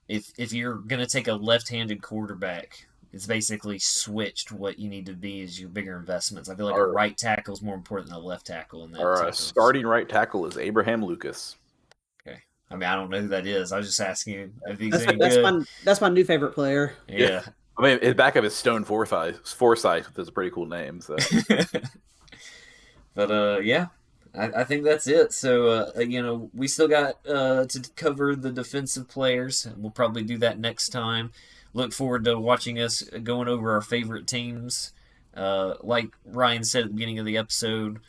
if you're gonna take a left-handed quarterback, it's basically switched what you need to be as your bigger investments. I feel like a Our- right tackle is more important than a left tackle in that. Our type of- starting right tackle is Abraham Lucas. Okay. I mean, I don't know who that is. I was just asking you if he's any good. That's my new favorite player. Yeah. I mean, his backup is Stone Forsyth, which is a pretty cool name. So, But yeah, I think that's it. So we still got to cover the defensive players. We'll probably do that next time. Look forward to watching us going over our favorite teams. Like Ryan said at the beginning of the episode,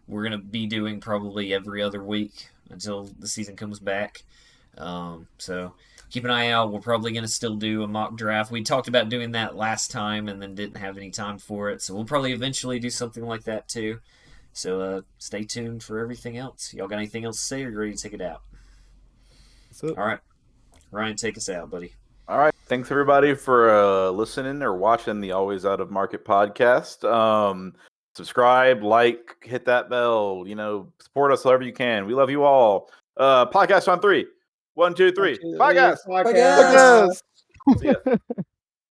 we're gonna be doing probably every other week until the season comes back. So keep an eye out. We're probably going to still do a mock draft. We talked about doing that last time and then didn't have any time for it. So we'll probably eventually do something like that too. So stay tuned for everything else. Y'all got anything else to say, or you ready to take it out? That's it. All right. Ryan, take us out, buddy. all right. Thanks everybody for listening or watching the Always Out of Market podcast. Subscribe, like, hit that bell. Support us however you can. We love you all. Podcast on 3. 1, 2, 3. Podcast. Podcast. See ya.